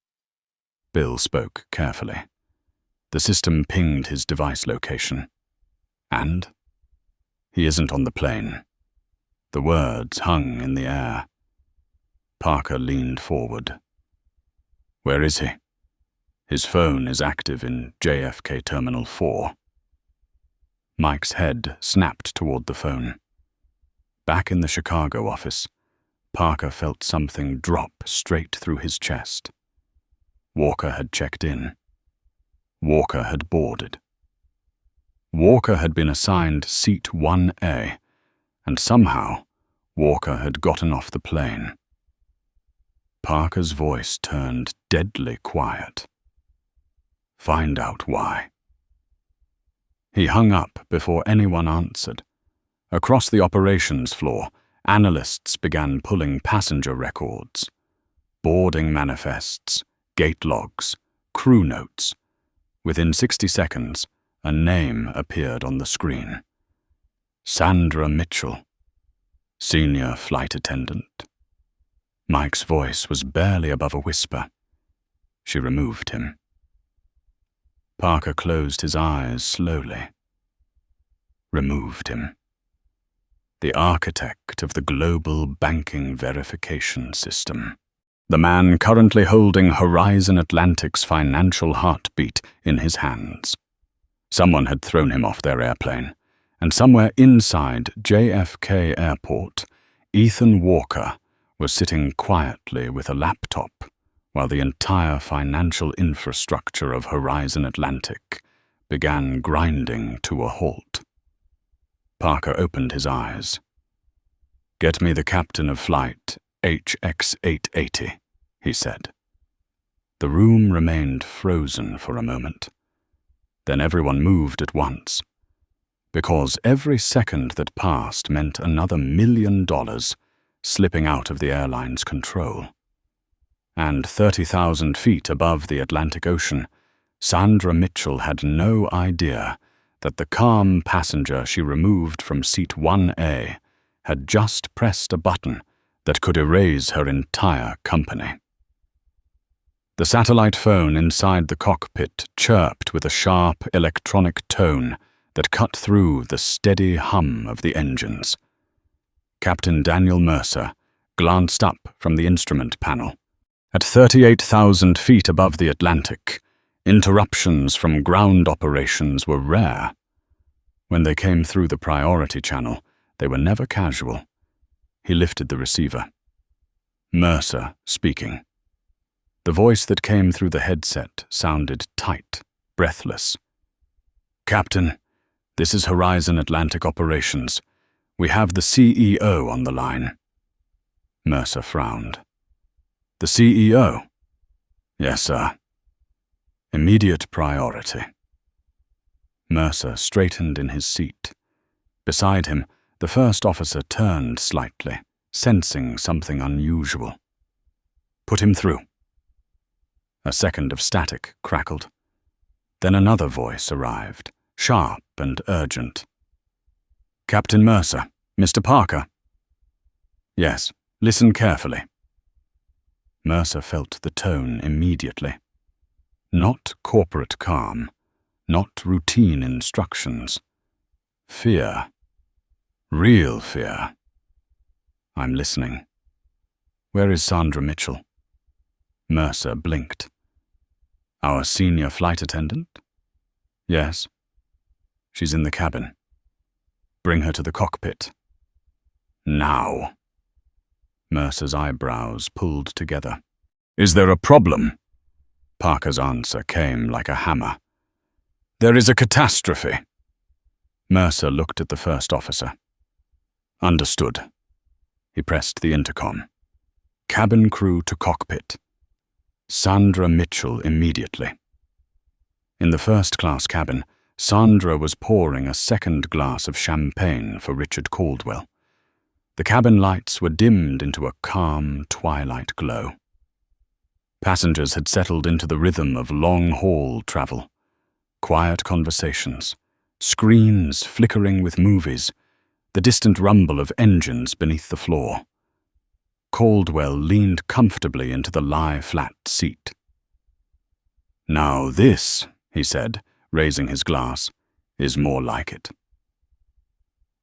Speaker 1: Bill spoke carefully. The system pinged his device location. "And?" He isn't on the plane. The words hung in the air. Parker leaned forward. Where is he? His phone is active in JFK Terminal 4. Mike's head snapped toward the phone. Back in the Chicago office, Parker felt something drop straight through his chest. Walker had checked in. Walker had boarded. Walker had been assigned Seat 1A, and somehow Walker had gotten off the plane. Parker's voice turned deadly quiet. Find out why. He hung up before anyone answered. Across the operations floor, analysts began pulling passenger records, boarding manifests, gate logs, crew notes. Within 60 seconds, a name appeared on the screen. Sandra Mitchell, senior flight attendant. Mike's voice was barely above a whisper. She removed him. Parker closed his eyes slowly. Removed him. The architect of the global banking verification system. The man currently holding Horizon Atlantic's financial heartbeat in his hands. Someone had thrown him off their airplane, and somewhere inside JFK Airport, Ethan Walker was sitting quietly with a laptop while the entire financial infrastructure of Horizon Atlantic began grinding to a halt. Parker opened his eyes. Get me the captain of flight HX-880, he said. The room remained frozen for a moment. Then everyone moved at once, because every second that passed meant another $1 million slipping out of the airline's control. And 30,000 feet above the Atlantic Ocean, Sandra Mitchell had no idea that the calm passenger she removed from Seat 1A had just pressed a button that could erase her entire company. The satellite phone inside the cockpit chirped with a sharp electronic tone that cut through the steady hum of the engines. Captain Daniel Mercer glanced up from the instrument panel. At 38,000 feet above the Atlantic, interruptions from ground operations were rare. When they came through the priority channel, they were never casual. He lifted the receiver. Mercer speaking. The voice that came through the headset sounded tight, breathless. Captain, this is Horizon Atlantic Operations. We have the CEO on the line. Mercer frowned. The CEO? Yes, sir. Immediate priority. Mercer straightened in his seat. Beside him, the first officer turned slightly, sensing something unusual. Put him through. A second of static crackled. Then another voice arrived, sharp and urgent. Captain Mercer, Mr. Parker. Yes, listen carefully. Mercer felt the tone immediately. Not corporate calm, not routine instructions. Fear. Real fear. I'm listening. Where is Sandra Mitchell? Mercer blinked. Our senior flight attendant? Yes. She's in the cabin. Bring her to the cockpit. Now. Mercer's eyebrows pulled together. Is there a problem? Parker's answer came like a hammer. There is a catastrophe. Mercer looked at the first officer. Understood. He pressed the intercom. Cabin crew to cockpit. Sandra Mitchell immediately. In the first-class cabin, Sandra was pouring a second glass of champagne for Richard Caldwell. The cabin lights were dimmed into a calm twilight glow. Passengers had settled into the rhythm of long-haul travel. Quiet conversations, screens flickering with movies, the distant rumble of engines beneath the floor. Caldwell leaned comfortably into the lie-flat seat. Now this, he said, raising his glass, is more like it.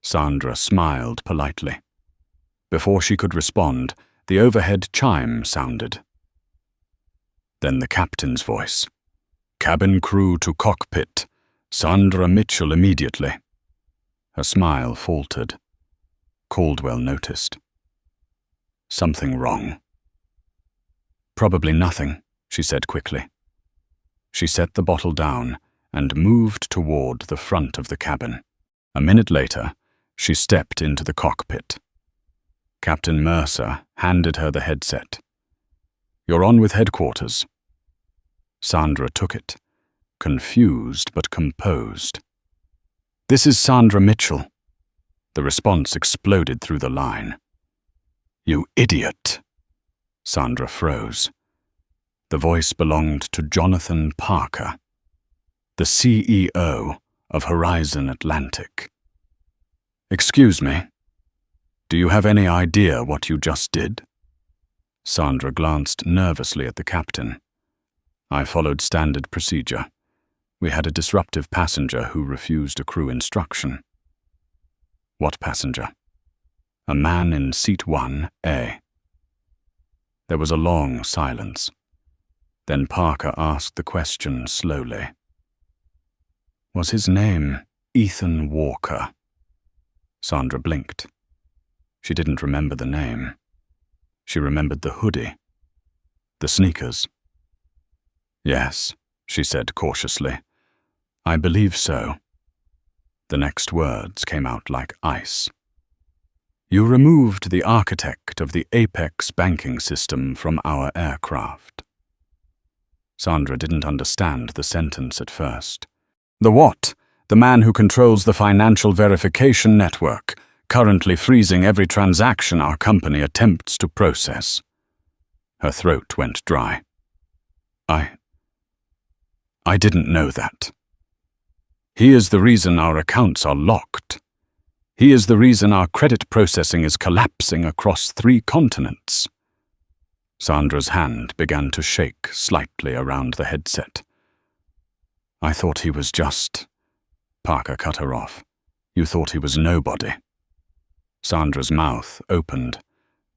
Speaker 1: Sandra smiled politely. Before she could respond, the overhead chime sounded. Then the captain's voice. "Cabin crew to cockpit. Sandra Mitchell immediately." Her smile faltered. Caldwell noticed. "Something wrong." "Probably nothing," she said quickly. She set the bottle down and moved toward the front of the cabin. A minute later, she stepped into the cockpit. Captain Mercer handed her the headset. "You're on with headquarters." Sandra took it, confused but composed. "This is Sandra Mitchell." The response exploded through the line. "You idiot!" Sandra froze. The voice belonged to Jonathan Parker, the CEO of Horizon Atlantic. "Excuse me, do you have any idea what you just did?" Sandra glanced nervously at the captain. "I followed standard procedure. We had a disruptive passenger who refused a crew instruction." "What passenger?" "A man in seat 1A. There was a long silence. Then Parker asked the question slowly. "Was his name Ethan Walker?" Sandra blinked. She didn't remember the name. She remembered the hoodie, the sneakers. "Yes," she said cautiously. "I believe so." The next words came out like ice. "You removed the architect of the Apex banking system from our aircraft." Sandra didn't understand the sentence at first. "The what? The man who controls the financial verification network, currently freezing every transaction our company attempts to process." Her throat went dry. I didn't know that. He is the reason our accounts are locked. He is the reason our credit processing is collapsing across 3 continents. Sandra's hand began to shake slightly around the headset. "I thought he was just—" Parker cut her off. "You thought he was nobody." Sandra's mouth opened,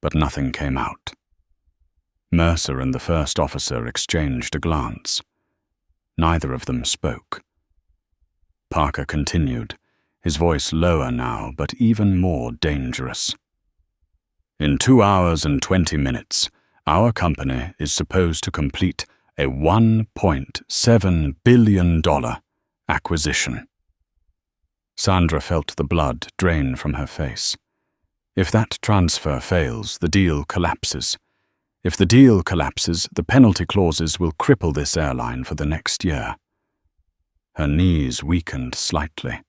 Speaker 1: but nothing came out. Mercer and the first officer exchanged a glance. Neither of them spoke. Parker continued, his voice lower now, but even more dangerous. "In 2 hours and 20 minutes, our company is supposed to complete a $1.7 billion acquisition." Sandra felt the blood drain from her face. If that transfer fails, the deal collapses. If the deal collapses, the penalty clauses will cripple this airline for the next year. Her knees weakened slightly.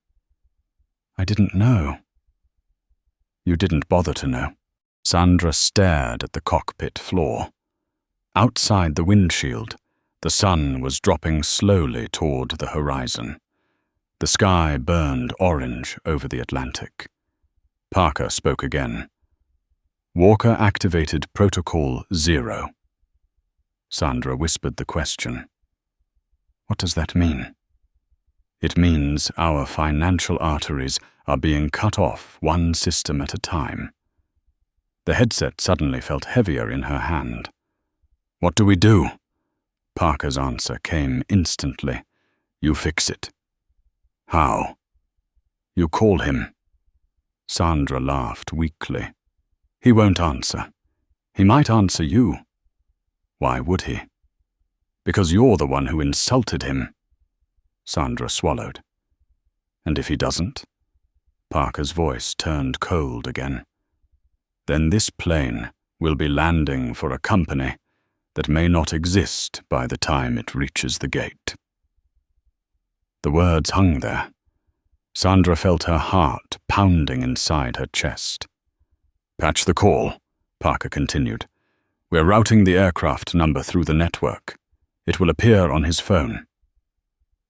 Speaker 1: "I didn't know." "You didn't bother to know." Sandra stared at the cockpit floor. Outside the windshield, the sun was dropping slowly toward the horizon. The sky burned orange over the Atlantic. Parker spoke again. "Walker activated Protocol 0. Sandra whispered the question. "What does that mean?" "It means our financial arteries are being cut off one system at a time." The headset suddenly felt heavier in her hand. "What do we do?" Parker's answer came instantly. "You fix it." "How?" "You call him." Sandra laughed weakly. "He won't answer. He might answer you." "Why would he?" "Because you're the one who insulted him." Sandra swallowed. "And if he doesn't?" Parker's voice turned cold again. "Then this plane will be landing for a company that may not exist by the time it reaches the gate." The words hung there. Sandra felt her heart pounding inside her chest. "Patch the call," Parker continued. "We're routing the aircraft number through the network. It will appear on his phone."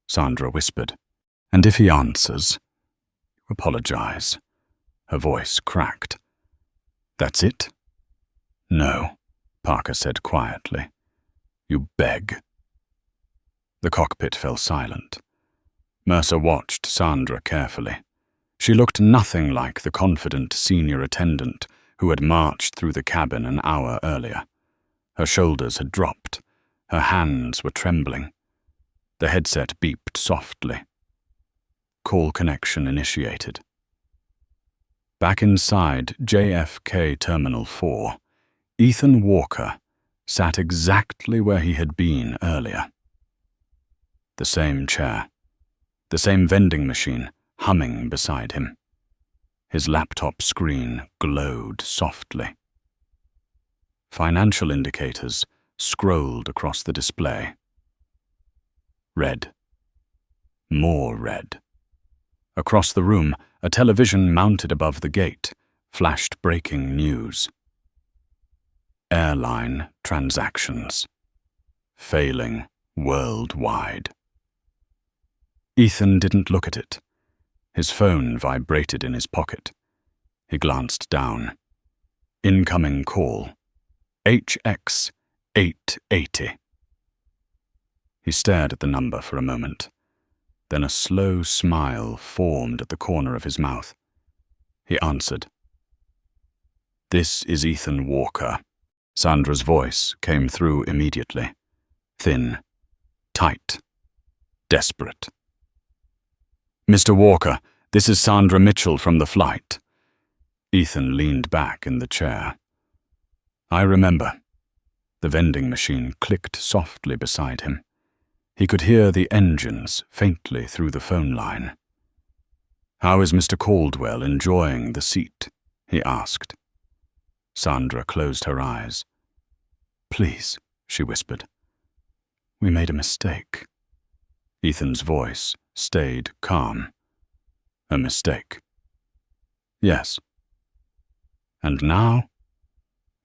Speaker 1: Sandra whispered, "And if he answers?" "You apologize." Her voice cracked. "That's it?" "No," Parker said quietly. "You beg." The cockpit fell silent. Mercer watched Sandra carefully. She looked nothing like the confident senior attendant who had marched through the cabin an hour earlier. Her shoulders had dropped. Her hands were trembling. The headset beeped softly. Call connection initiated. Back inside JFK Terminal 4, Ethan Walker sat exactly where he had been earlier. The same chair, the same vending machine humming beside him. His laptop screen glowed softly. Financial indicators scrolled across the display. Red. More red. Across the room, a television mounted above the gate flashed breaking news. Airline transactions. Failing worldwide. Ethan didn't look at it. His phone vibrated in his pocket. He glanced down. Incoming call. HX 880. He stared at the number for a moment. Then a slow smile formed at the corner of his mouth. He answered. "This is Ethan Walker." Sandra's voice came through immediately. Thin, tight, desperate. "Mr. Walker, this is Sandra Mitchell from the flight." Ethan leaned back in the chair. "I remember." The vending machine clicked softly beside him. He could hear the engines faintly through the phone line. "How is Mr. Caldwell enjoying the seat?" he asked. Sandra closed her eyes. "Please," she whispered. "We made a mistake." Ethan's voice stayed calm. "A mistake?" "Yes." "And now?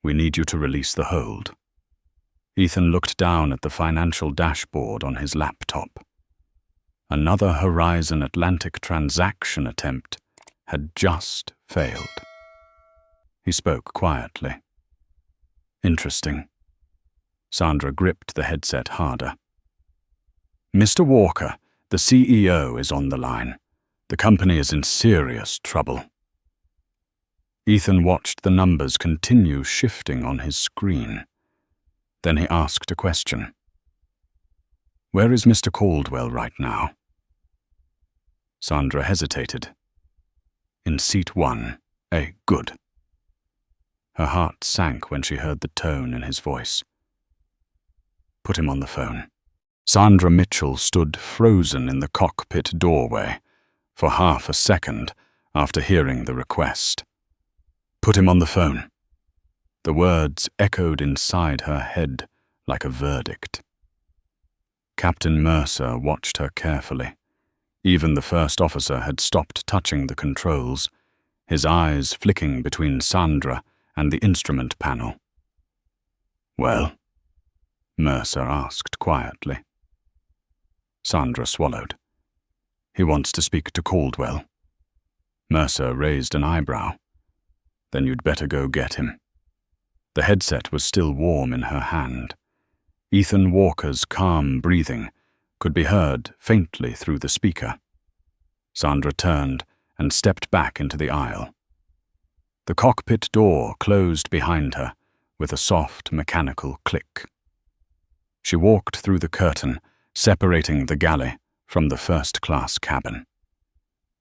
Speaker 1: We need you to release the hold." Ethan looked down at the financial dashboard on his laptop. Another Horizon Atlantic transaction attempt had just failed. He spoke quietly. "Interesting." Sandra gripped the headset harder. "Mr. Walker, the CEO is on the line. The company is in serious trouble." Ethan watched the numbers continue shifting on his screen. Then he asked a question. "Where is Mr. Caldwell right now?" Sandra hesitated. "In seat 1A. Good." Her heart sank when she heard the tone in his voice. "Put him on the phone." Sandra Mitchell stood frozen in the cockpit doorway for half a second after hearing the request. "Put him on the phone." The words echoed inside her head like a verdict. Captain Mercer watched her carefully. Even the first officer had stopped touching the controls, his eyes flicking between Sandra and the instrument panel. "Well?" Mercer asked quietly. Sandra swallowed. "He wants to speak to Caldwell." Mercer raised an eyebrow. "Then you'd better go get him." The headset was still warm in her hand. Ethan Walker's calm breathing could be heard faintly through the speaker. Sandra turned and stepped back into the aisle. The cockpit door closed behind her with a soft mechanical click. She walked through the curtain, separating the galley from the first-class cabin.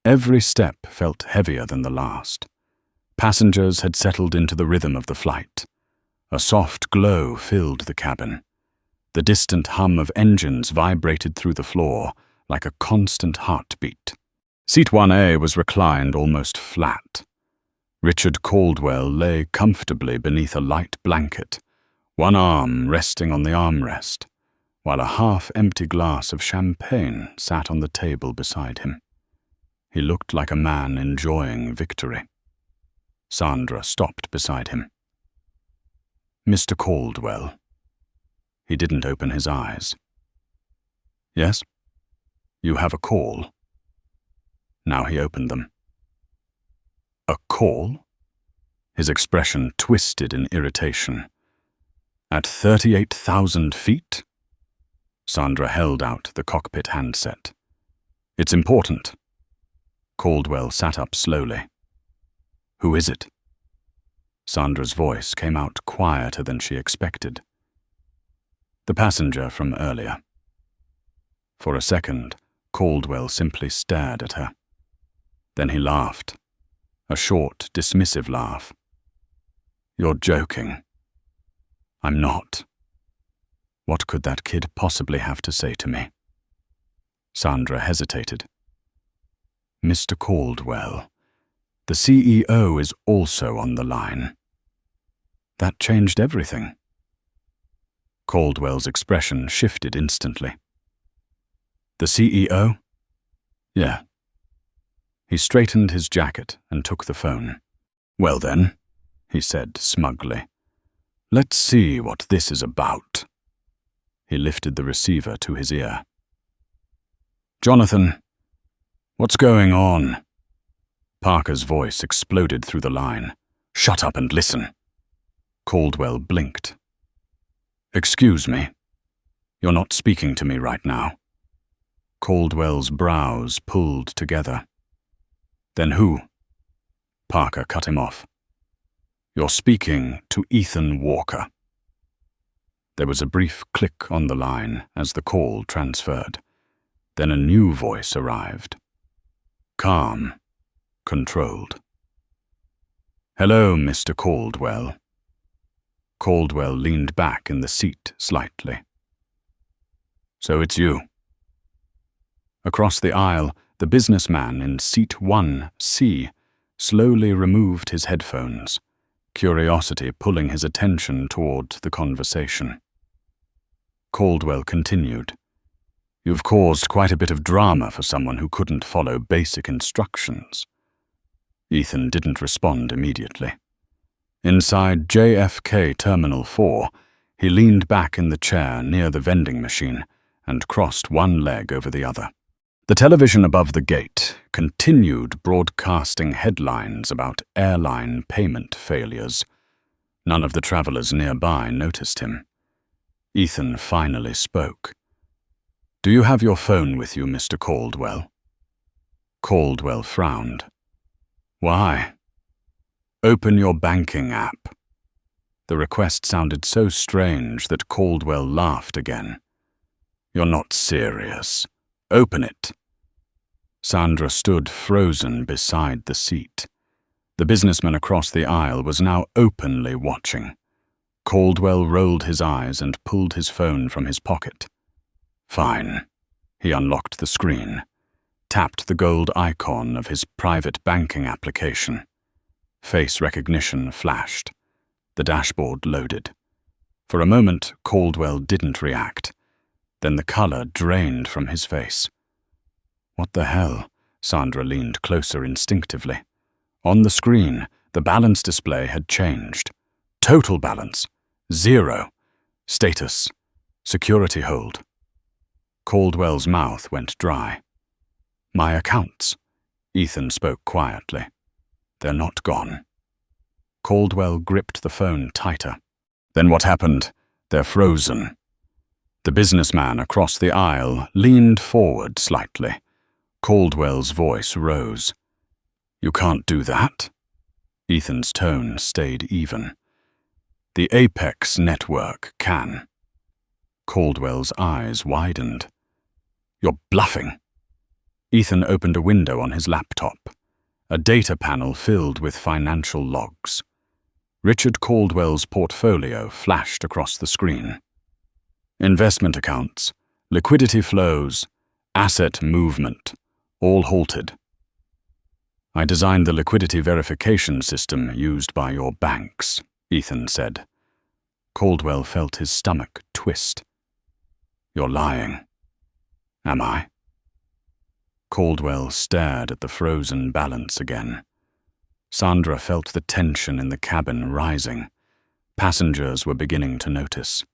Speaker 1: Every step felt heavier than the last. Passengers had settled into the rhythm of the flight. A soft glow filled the cabin. The distant hum of engines vibrated through the floor like a constant heartbeat. Seat 1A was reclined almost flat. Richard Caldwell lay comfortably beneath a light blanket, one arm resting on the armrest, while a half-empty glass of champagne sat on the table beside him. He looked like a man enjoying victory. Sandra stopped beside him. "Mr. Caldwell." He didn't open his eyes. "Yes? You have a call." Now he opened them. "A call?" His expression twisted in irritation. "At 38,000 feet?" Sandra held out the cockpit handset. "It's important." Caldwell sat up slowly. "Who is it?" Sandra's voice came out quieter than she expected. "The passenger from earlier." For a second, Caldwell simply stared at her. Then he laughed, a short, dismissive laugh. "You're joking." "I'm not. What could that kid possibly have to say to me?" Sandra hesitated. "Mr. Caldwell, the CEO is also on the line." That changed everything. Caldwell's expression shifted instantly. "The CEO?" "Yeah." He straightened his jacket and took the phone. "Well then," he said smugly, "let's see what this is about." He lifted the receiver to his ear. "Jonathan, what's going on?" Parker's voice exploded through the line. "Shut up and listen." Caldwell blinked. "Excuse me. You're not speaking to me right now." Caldwell's brows pulled together. "Then who?" Parker cut him off. "You're speaking to Ethan Walker." There was a brief click on the line as the call transferred. Then a new voice arrived. Calm, controlled. "Hello, Mr. Caldwell." Caldwell leaned back in the seat slightly. "So it's you." Across the aisle, the businessman in seat 1C slowly removed his headphones, curiosity pulling his attention toward the conversation. Caldwell continued. "You've caused quite a bit of drama for someone who couldn't follow basic instructions." Ethan didn't respond immediately. Inside JFK Terminal 4, he leaned back in the chair near the vending machine and crossed one leg over the other. The television above the gate continued broadcasting headlines about airline payment failures. None of the travelers nearby noticed him. Ethan finally spoke. "Do you have your phone with you, Mr. Caldwell?" Caldwell frowned. "Why?" "Open your banking app." The request sounded so strange that Caldwell laughed again. "You're not serious. Open it." Sandra stood frozen beside the seat. The businessman across the aisle was now openly watching. Caldwell rolled his eyes and pulled his phone from his pocket. "Fine." He unlocked the screen, tapped the gold icon of his private banking application. Face recognition flashed. The dashboard loaded. For a moment, Caldwell didn't react. Then the color drained from his face. "What the hell?" Sandra leaned closer instinctively. On the screen, the balance display had changed. Total balance. 0. Status. Security hold. Caldwell's mouth went dry. "My accounts," Ethan spoke quietly. "They're not gone." Caldwell gripped the phone tighter. "Then what happened? They're frozen." The businessman across the aisle leaned forward slightly. Caldwell's voice rose. "You can't do that." Ethan's tone stayed even. "The Apex network can." Caldwell's eyes widened. "You're bluffing." Ethan opened a window on his laptop. A data panel filled with financial logs. Richard Caldwell's portfolio flashed across the screen. Investment accounts, liquidity flows, asset movement, all halted. "I designed the liquidity verification system used by your banks," Ethan said. Caldwell felt his stomach twist. "You're lying." "Am I?" Caldwell stared at the frozen balance again. Sandra felt the tension in the cabin rising. Passengers were beginning to notice.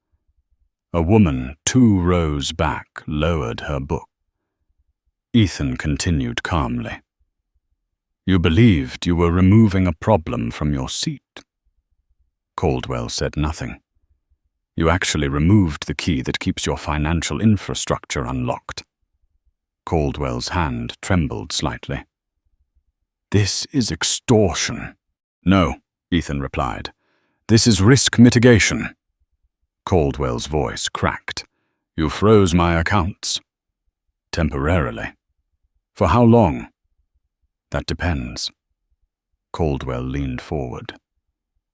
Speaker 1: A woman 2 rows back lowered her book. Ethan continued calmly. "You believed you were removing a problem from your seat." Caldwell said nothing. "You actually removed the key that keeps your financial infrastructure unlocked." Caldwell's hand trembled slightly. This is extortion. No, Ethan replied. This is risk mitigation. Caldwell's voice cracked. You froze my accounts. Temporarily. For how long? That depends. Caldwell leaned forward.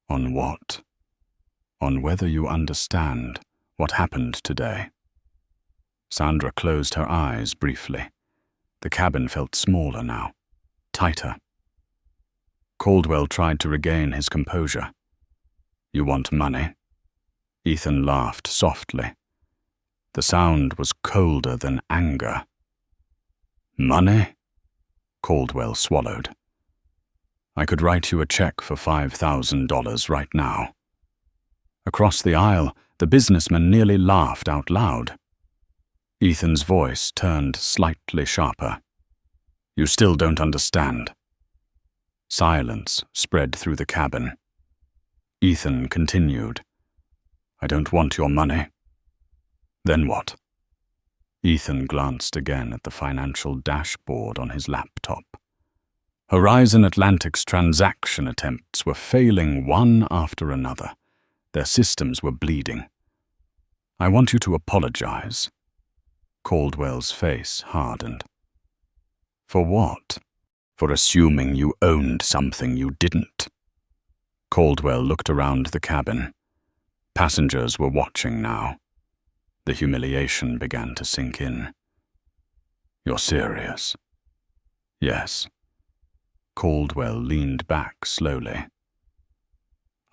Speaker 1: On what? On whether you understand what happened today. Sandra closed her eyes briefly. The cabin felt smaller now, tighter. Caldwell tried to regain his composure. You want money? Ethan laughed softly. The sound was colder than anger. Money? Caldwell swallowed. I could write you a check for $5,000 right now. Across the aisle, the businessman nearly laughed out loud. Ethan's voice turned slightly sharper. You still don't understand. Silence spread through the cabin. Ethan continued. I don't want your money. Then what? Ethan glanced again at the financial dashboard on his laptop. Horizon Atlantic's transaction attempts were failing one after another. Their systems were bleeding. I want you to apologize. Caldwell's face hardened. For what? For assuming you owned something you didn't. Caldwell looked around the cabin. Passengers were watching now. The humiliation began to sink in. You're serious? Yes. Caldwell leaned back slowly.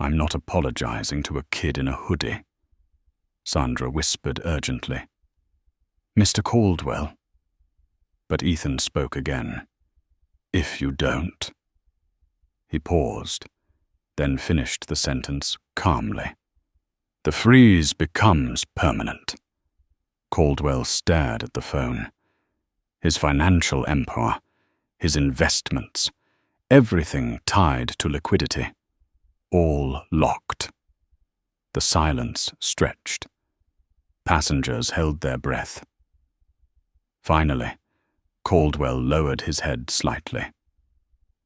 Speaker 1: I'm not apologizing to a kid in a hoodie. Sandra whispered urgently. Mr. Caldwell. But Ethan spoke again. If you don't. He paused, then finished the sentence calmly. The freeze becomes permanent. Caldwell stared at the phone. His financial empire, his investments, everything tied to liquidity. All locked. The silence stretched. Passengers held their breath. Finally, Caldwell lowered his head slightly.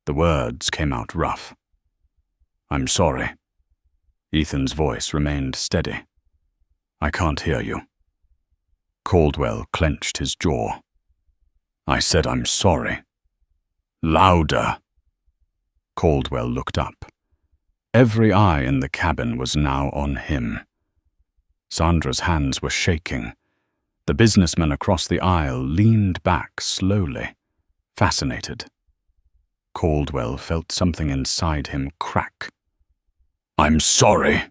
Speaker 1: The words came out rough. I'm sorry. Ethan's voice remained steady. I can't hear you. Caldwell clenched his jaw. I said I'm sorry. Louder. Caldwell looked up. Every eye in the cabin was now on him. Sandra's hands were shaking. The businessman across the aisle leaned back slowly, fascinated. Caldwell felt something inside him crack. I'm sorry,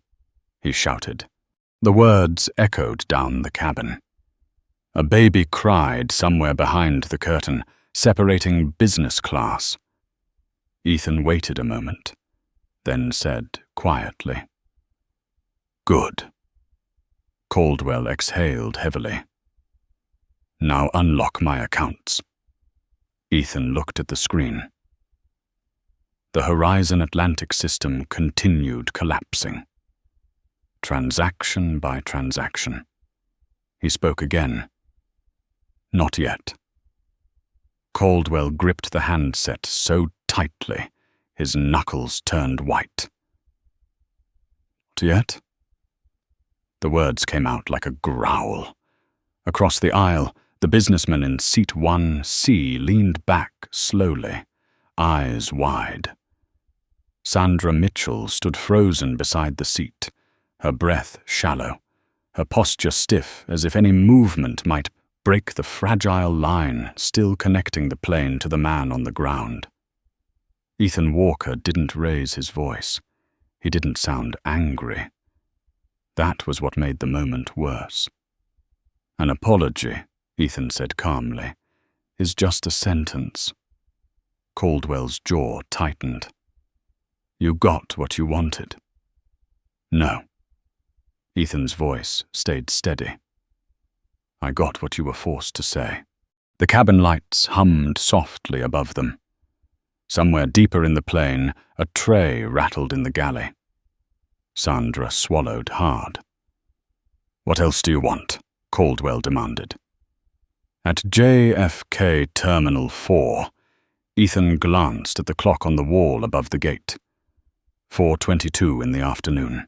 Speaker 1: he shouted. The words echoed down the cabin. A baby cried somewhere behind the curtain, separating business class. Ethan waited a moment, then said quietly, Good. Caldwell exhaled heavily. Now unlock my accounts. Ethan looked at the screen. The Horizon Atlantic system continued collapsing. Transaction by transaction. He spoke again. Not yet. Caldwell gripped the handset so tightly, his knuckles turned white. Not yet? The words came out like a growl. Across the aisle, the businessman in seat 1C leaned back slowly, eyes wide. Sandra Mitchell stood frozen beside the seat, her breath shallow, her posture stiff as if any movement might break the fragile line still connecting the plane to the man on the ground. Ethan Walker didn't raise his voice. He didn't sound angry. That was what made the moment worse. An apology, Ethan said calmly, is just a sentence. Caldwell's jaw tightened. You got what you wanted. No. Ethan's voice stayed steady. I got what you were forced to say. The cabin lights hummed softly above them. Somewhere deeper in the plane, a tray rattled in the galley. Sandra swallowed hard. What else do you want? Caldwell demanded. At JFK Terminal 4, Ethan glanced at the clock on the wall above the gate. 4:22 in the afternoon.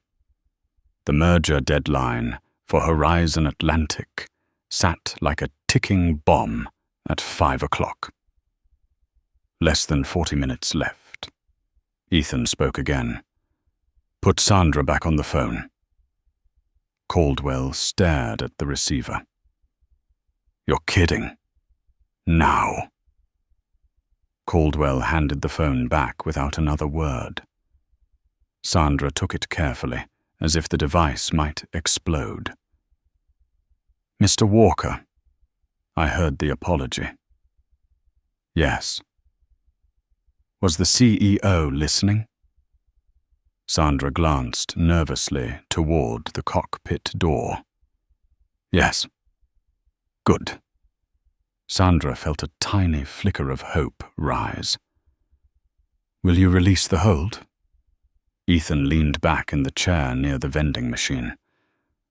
Speaker 1: The merger deadline for Horizon Atlantic sat like a ticking bomb at 5 o'clock. Less than 40 minutes left. Ethan spoke again. Put Sandra back on the phone. Caldwell stared at the receiver. You're kidding. Now. Caldwell handed the phone back without another word. Sandra took it carefully, as if the device might explode. Mr. Walker, I heard the apology. Yes. Was the CEO listening? Sandra glanced nervously toward the cockpit door. Yes. Good. Sandra felt a tiny flicker of hope rise. Will you release the hold? Ethan leaned back in the chair near the vending machine.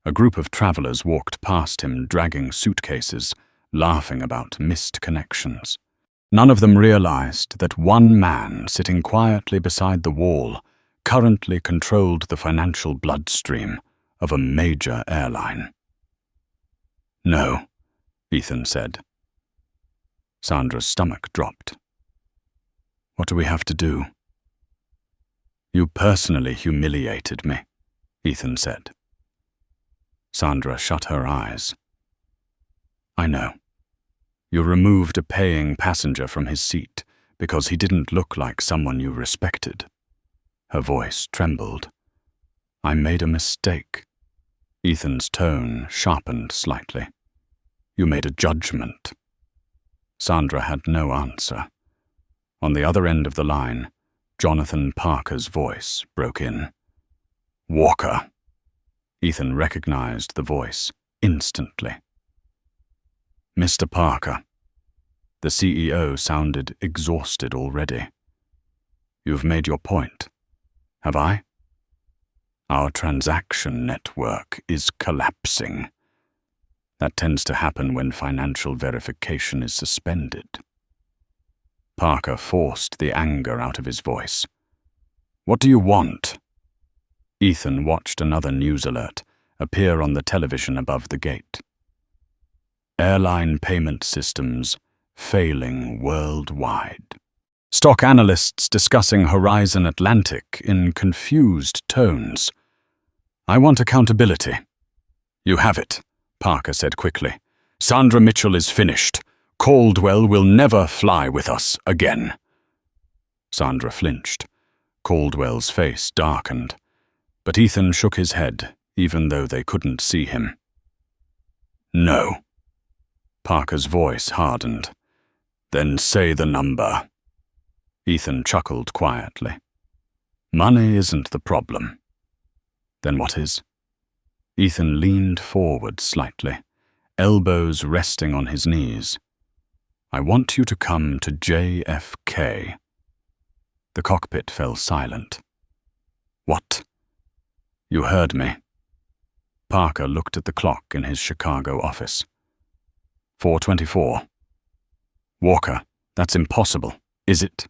Speaker 1: A group of travelers walked past him, dragging suitcases, laughing about missed connections. None of them realized that one man sitting quietly beside the wall currently controlled the financial bloodstream of a major airline. No, Ethan said. Sandra's stomach dropped. What do we have to do? You personally humiliated me, Ethan said. Sandra shut her eyes. I know. You removed a paying passenger from his seat because he didn't look like someone you respected. Her voice trembled. I made a mistake. Ethan's tone sharpened slightly. You made a judgment. Sandra had no answer. On the other end of the line, Jonathan Parker's voice broke in. Walker. Ethan recognized the voice instantly. Mr. Parker. The CEO sounded exhausted already. You've made your point. Have I? Our transaction network is collapsing. That tends to happen when financial verification is suspended. Parker forced the anger out of his voice. What do you want? Ethan watched another news alert appear on the television above the gate. Airline payment systems failing worldwide. Stock analysts discussing Horizon Atlantic in confused tones. I want accountability. You have it, Parker said quickly. Sandra Mitchell is finished. Caldwell will never fly with us again. Sandra flinched. Caldwell's face darkened. But Ethan shook his head, even though they couldn't see him. No. Parker's voice hardened. Then say the number. Ethan chuckled quietly. Money isn't the problem. Then what is? Ethan leaned forward slightly, elbows resting on his knees. I want you to come to JFK. The cockpit fell silent. What? You heard me. Parker looked at the clock in his Chicago office. 4:24. Walker, that's impossible, is it?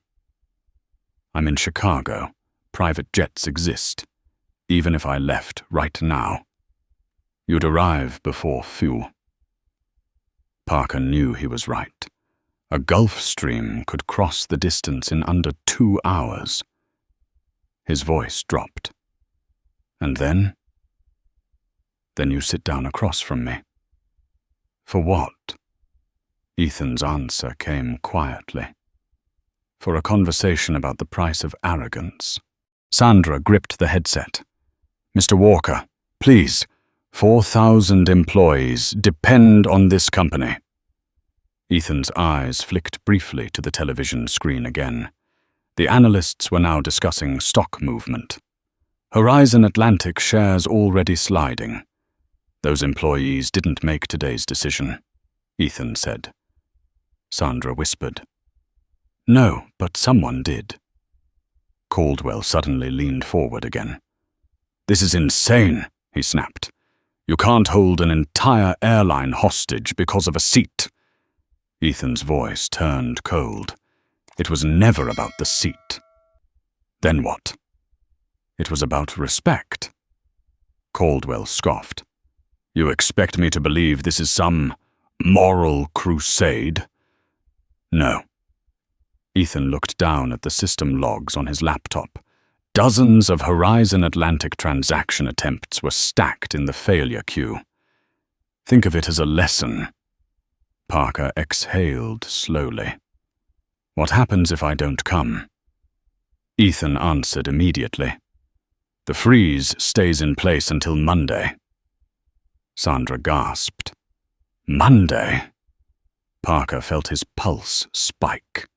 Speaker 1: I'm in Chicago. Private jets exist, even if I left right now. You'd arrive before fuel. Parker knew he was right. A Gulf Stream could cross the distance in under 2 hours. His voice dropped. And then? Then you sit down across from me. For what? Ethan's answer came quietly. For a conversation about the price of arrogance. Sandra gripped the headset. Mr. Walker, please. 4,000 employees depend on this company. Ethan's eyes flicked briefly to the television screen again. The analysts were now discussing stock movement. Horizon Atlantic shares already sliding. Those employees didn't make today's decision, Ethan said. Sandra whispered. No, but someone did. Caldwell suddenly leaned forward again. This is insane, he snapped. You can't hold an entire airline hostage because of a seat. Ethan's voice turned cold. It was never about the seat. Then what? It was about respect. Caldwell scoffed. You expect me to believe this is some moral crusade? No. Ethan looked down at the system logs on his laptop. Dozens of Horizon Atlantic transaction attempts were stacked in the failure queue. Think of it as a lesson. Parker exhaled slowly. What happens if I don't come? Ethan answered immediately. The freeze stays in place until Monday. Sandra gasped. Monday? Parker felt his pulse spike.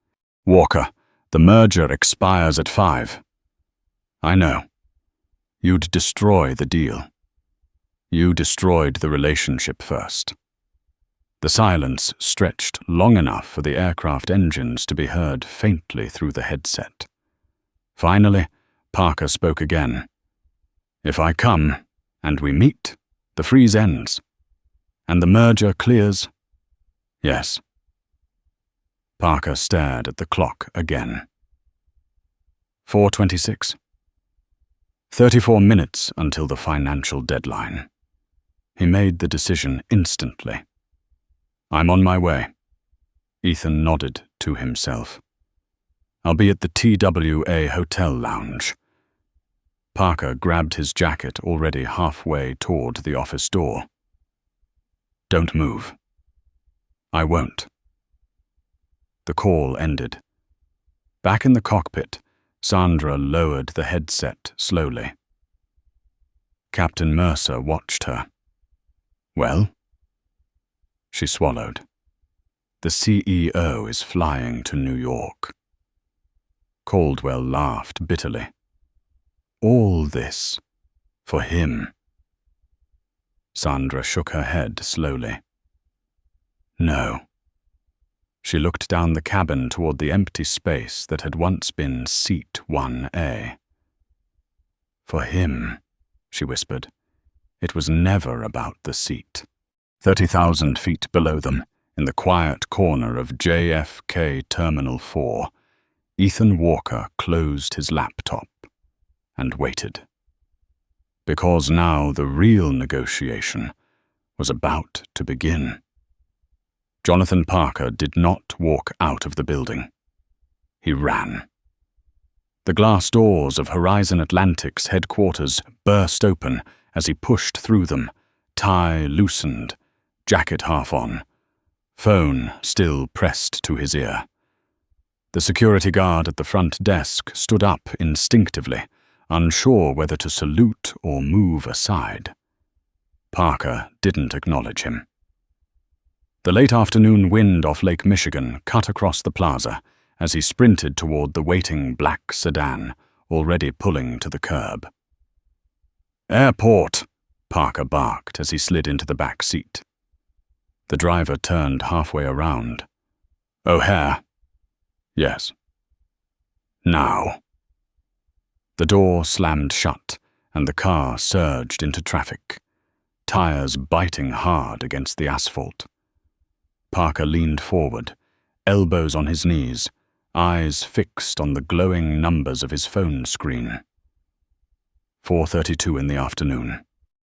Speaker 1: Walker, the merger expires at 5. I know. You'd destroy the deal. You destroyed the relationship first. The silence stretched long enough for the aircraft engines to be heard faintly through the headset. Finally, Parker spoke again. If I come, and we meet, the freeze ends. And the merger clears? Yes. Parker stared at the clock again. 4:26. 34 minutes until the financial deadline. He made the decision instantly. I'm on my way. Ethan nodded to himself. I'll be at the TWA hotel lounge. Parker grabbed his jacket already halfway toward the office door. Don't move. I won't. The call ended. Back in the cockpit, Sandra lowered the headset slowly. Captain Mercer watched her. Well? She swallowed. The CEO is flying to New York. Caldwell laughed bitterly. All this for him. Sandra shook her head slowly. No. She looked down the cabin toward the empty space that had once been Seat 1A. For him, she whispered. It was never about the seat. 30,000 feet below them, in the quiet corner of JFK Terminal 4, Ethan Walker closed his laptop and waited. Because now the real negotiation was about to begin. Jonathan Parker did not walk out of the building. He ran. The glass doors of Horizon Atlantic's headquarters burst open as he pushed through them, tie loosened, jacket half on, phone still pressed to his ear. The security guard at the front desk stood up instinctively, unsure whether to salute or move aside. Parker didn't acknowledge him. The late afternoon wind off Lake Michigan cut across the plaza as he sprinted toward the waiting black sedan, already pulling to the curb. Airport, Parker barked as he slid into the back seat. The driver turned halfway around. O'Hare. Yes. Now. The door slammed shut, and the car surged into traffic, tires biting hard against the asphalt. Parker leaned forward, elbows on his knees, eyes fixed on the glowing numbers of his phone screen. 4:32 in the afternoon.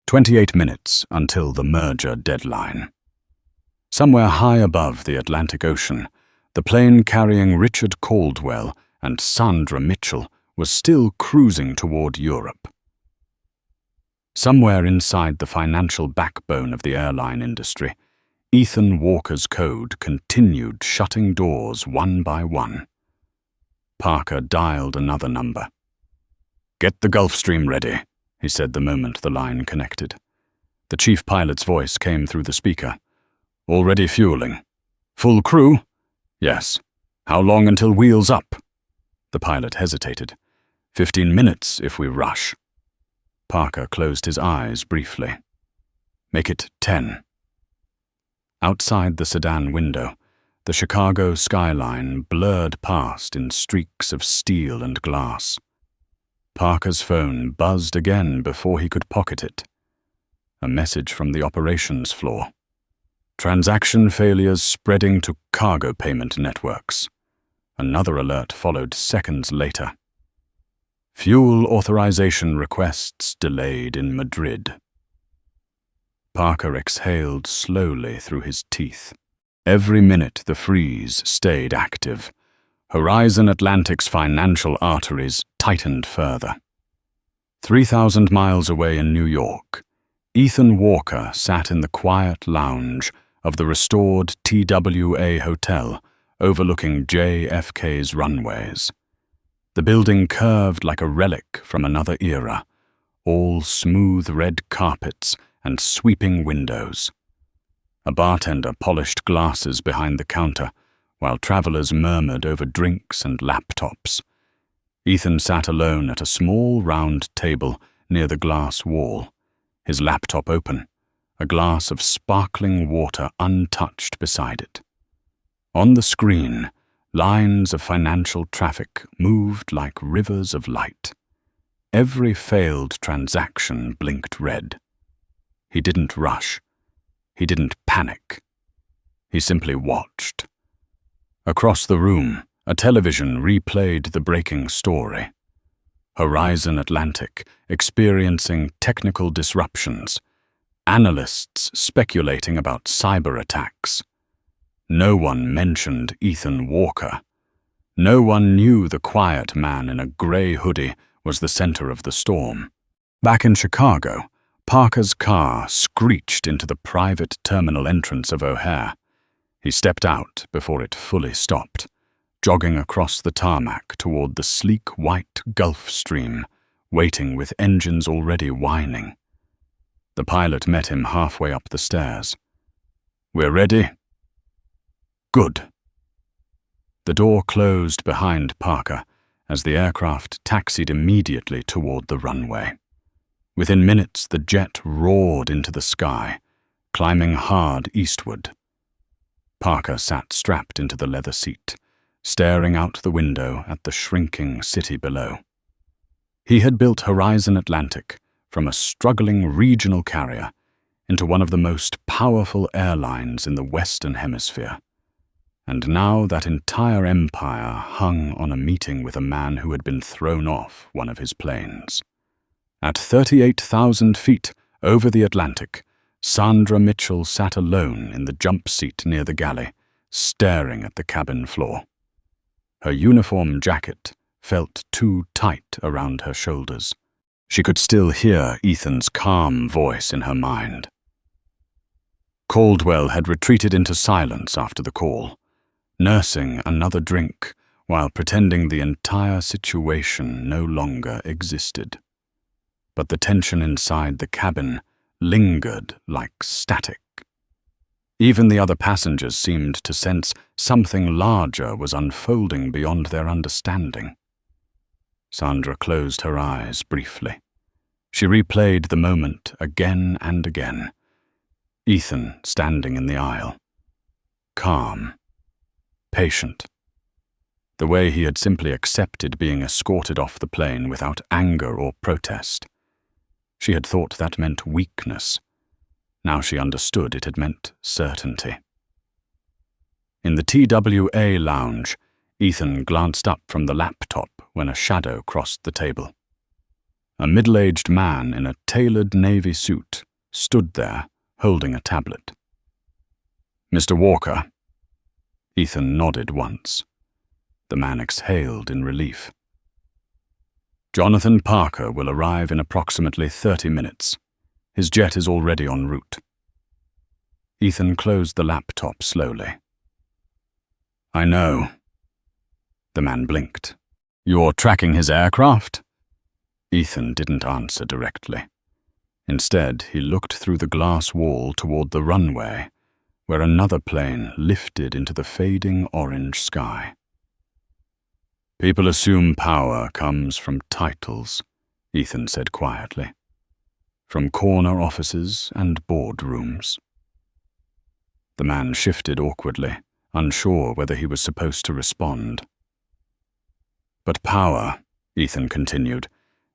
Speaker 1: 28 minutes until the merger deadline. Somewhere high above the Atlantic Ocean, the plane carrying Richard Caldwell and Sandra Mitchell was still cruising toward Europe. Somewhere inside the financial backbone of the airline industry, Ethan Walker's code continued shutting doors one by one. Parker dialed another number. Get the Gulfstream ready, he said the moment the line connected. The chief pilot's voice came through the speaker. Already fueling. Full crew? Yes. How long until wheels up? The pilot hesitated. 15 minutes if we rush. Parker closed his eyes briefly. Make it 10. Outside the sedan window, the Chicago skyline blurred past in streaks of steel and glass. Parker's phone buzzed again before he could pocket it. A message from the operations floor. Transaction failures spreading to cargo payment networks. Another alert followed seconds later. Fuel authorization requests delayed in Madrid. Parker exhaled slowly through his teeth. Every minute the freeze stayed active. Horizon Atlantic's financial arteries tightened further. 3,000 miles away in New York, Ethan Walker sat in the quiet lounge of the restored TWA Hotel overlooking JFK's runways. The building curved like a relic from another era, all smooth red carpets and sweeping windows. A bartender polished glasses behind the counter, while travelers murmured over drinks and laptops. Ethan sat alone at a small round table near the glass wall, his laptop open, a glass of sparkling water untouched beside it. On the screen, lines of financial traffic moved like rivers of light. Every failed transaction blinked red. He didn't rush. He didn't panic. He simply watched. Across the room, a television replayed the breaking story. Horizon Atlantic experiencing technical disruptions. Analysts speculating about cyber attacks. No one mentioned Ethan Walker. No one knew the quiet man in a gray hoodie was the center of the storm. Back in Chicago, Parker's car screeched into the private terminal entrance of O'Hare. He stepped out before it fully stopped, jogging across the tarmac toward the sleek white Gulf Stream, waiting with engines already whining. The pilot met him halfway up the stairs. "We're ready?" "Good." The door closed behind Parker as the aircraft taxied immediately toward the runway. Within minutes, the jet roared into the sky, climbing hard eastward. Parker sat strapped into the leather seat, staring out the window at the shrinking city below. He had built Horizon Atlantic from a struggling regional carrier into one of the most powerful airlines in the Western Hemisphere. And now that entire empire hung on a meeting with a man who had been thrown off one of his planes. At 38,000 feet over the Atlantic, Sandra Mitchell sat alone in the jump seat near the galley, staring at the cabin floor. Her uniform jacket felt too tight around her shoulders. She could still hear Ethan's calm voice in her mind. Caldwell had retreated into silence after the call, nursing another drink while pretending the entire situation no longer existed. But the tension inside the cabin lingered like static. Even the other passengers seemed to sense something larger was unfolding beyond their understanding. Sandra closed her eyes briefly. She replayed the moment again and again. Ethan standing in the aisle. Calm. Patient. The way he had simply accepted being escorted off the plane without anger or protest. She had thought that meant weakness. Now she understood it had meant certainty. In the TWA lounge, Ethan glanced up from the laptop when a shadow crossed the table. A middle-aged man in a tailored navy suit stood there, holding a tablet. "Mr. Walker?" Ethan nodded once. The man exhaled in relief. "Jonathan Parker will arrive in approximately 30 minutes. His jet is already en route." Ethan closed the laptop slowly. "I know." The man blinked. "You're tracking his aircraft?" Ethan didn't answer directly. Instead, he looked through the glass wall toward the runway, where another plane lifted into the fading orange sky. "People assume power comes from titles," Ethan said quietly. "From corner offices and boardrooms." The man shifted awkwardly, unsure whether he was supposed to respond. "But power," Ethan continued,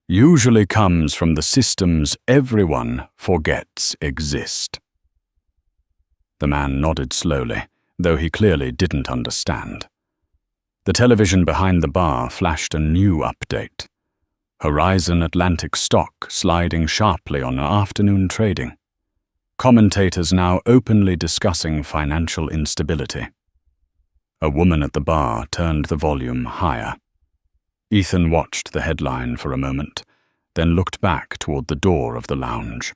Speaker 1: "usually comes from the systems everyone forgets exist." The man nodded slowly, though he clearly didn't understand. The television behind the bar flashed a new update. Horizon Atlantic stock sliding sharply on afternoon trading. Commentators now openly discussing financial instability. A woman at the bar turned the volume higher. Ethan watched the headline for a moment, then looked back toward the door of the lounge.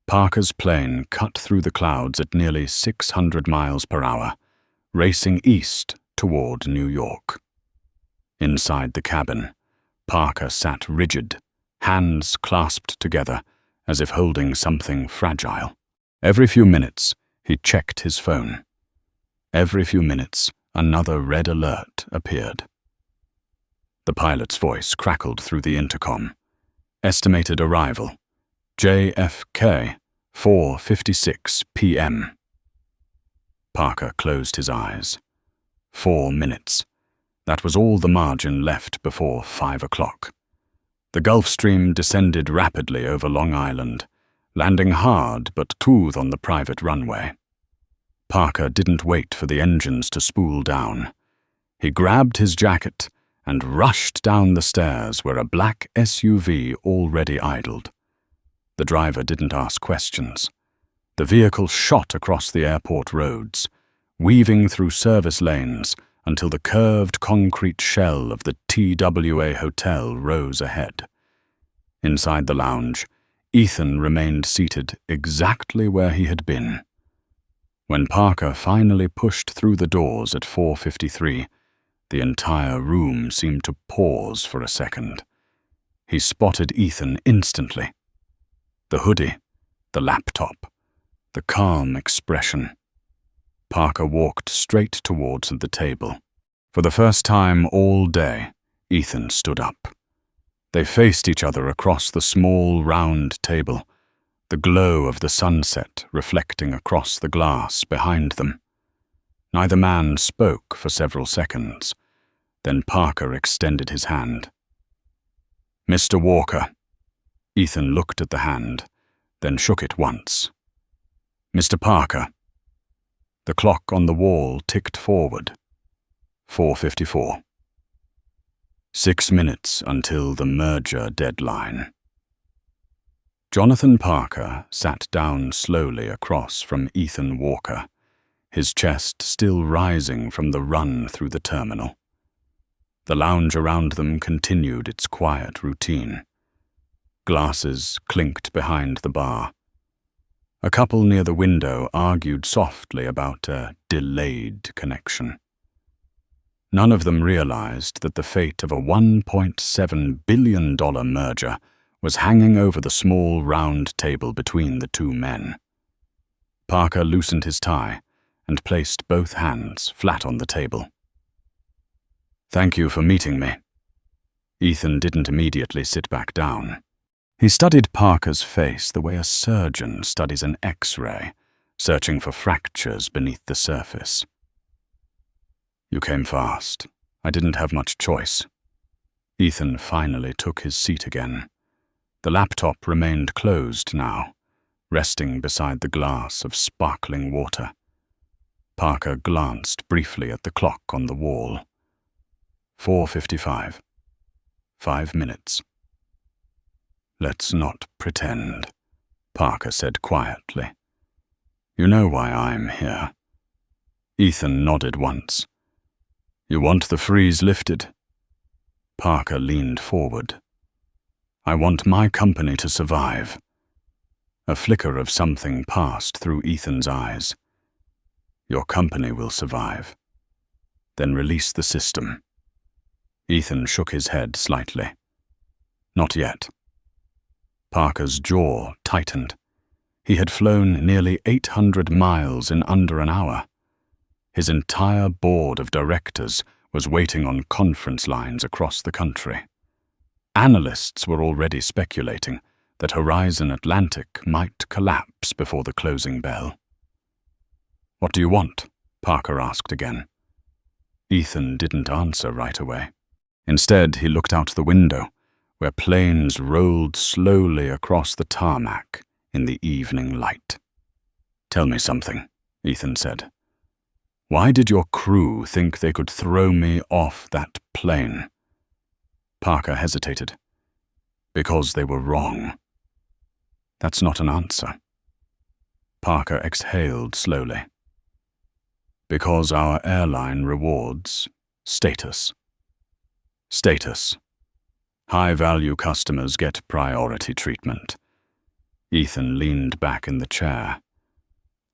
Speaker 1: Parker's plane cut through the clouds at nearly 600 miles per hour, racing east toward New York. Inside the cabin, Parker sat rigid, hands clasped together as if holding something fragile. Every few minutes, he checked his phone. Every few minutes, another red alert appeared. The pilot's voice crackled through the intercom. Estimated arrival, JFK, 4:56 p.m. Parker closed his eyes. 4 minutes. That was all the margin left before 5 o'clock. The Gulf Stream descended rapidly over Long Island, landing hard but smooth on the private runway. Parker didn't wait for the engines to spool down. He grabbed his jacket and rushed down the stairs where a black SUV already idled. The driver didn't ask questions. The vehicle shot across the airport roads, weaving through service lanes until the curved concrete shell of the TWA Hotel rose ahead. Inside the lounge, Ethan remained seated exactly where he had been. When Parker finally pushed through the doors at 4:53, the entire room seemed to pause for a second. He spotted Ethan instantly. The hoodie, the laptop, the calm expression. Parker walked straight towards the table. For the first time all day, Ethan stood up. They faced each other across the small, round table, the glow of the sunset reflecting across the glass behind them. Neither man spoke for several seconds. Then Parker extended his hand. "Mr. Walker." Ethan looked at the hand, then shook it once. "Mr. Parker." The clock on the wall ticked forward. 4:54. 6 minutes until the merger deadline. Jonathan Parker sat down slowly across from Ethan Walker, his chest still rising from the run through the terminal. The lounge around them continued its quiet routine. Glasses clinked behind the bar. A couple near the window argued softly about a delayed connection. None of them realized that the fate of a $1.7 billion merger was hanging over the small round table between the two men. Parker loosened his tie and placed both hands flat on the table. "Thank you for meeting me." Ethan didn't immediately sit back down. He studied Parker's face the way a surgeon studies an X-ray, searching for fractures beneath the surface. "You came fast. I didn't have much choice." Ethan finally took his seat again. The laptop remained closed now, resting beside the glass of sparkling water. Parker glanced briefly at the clock on the wall. 4:55. 5 minutes. "Let's not pretend," Parker said quietly. "You know why I'm here." Ethan nodded once. "You want the freeze lifted?" Parker leaned forward. "I want my company to survive." A flicker of something passed through Ethan's eyes. "Your company will survive. Then release the system." Ethan shook his head slightly. "Not yet." Parker's jaw tightened. He had flown nearly 800 miles in under an hour. His entire board of directors was waiting on conference lines across the country. Analysts were already speculating that Horizon Atlantic might collapse before the closing bell. "What do you want?" Parker asked again. Ethan didn't answer right away. Instead, he looked out the window, where planes rolled slowly across the tarmac in the evening light. "Tell me something," Ethan said. Why did your crew think they could throw me off that plane? Parker hesitated. Because they were wrong. That's not an answer. Parker exhaled slowly. Because our airline rewards status. Status. High-value customers get priority treatment. Ethan leaned back in the chair.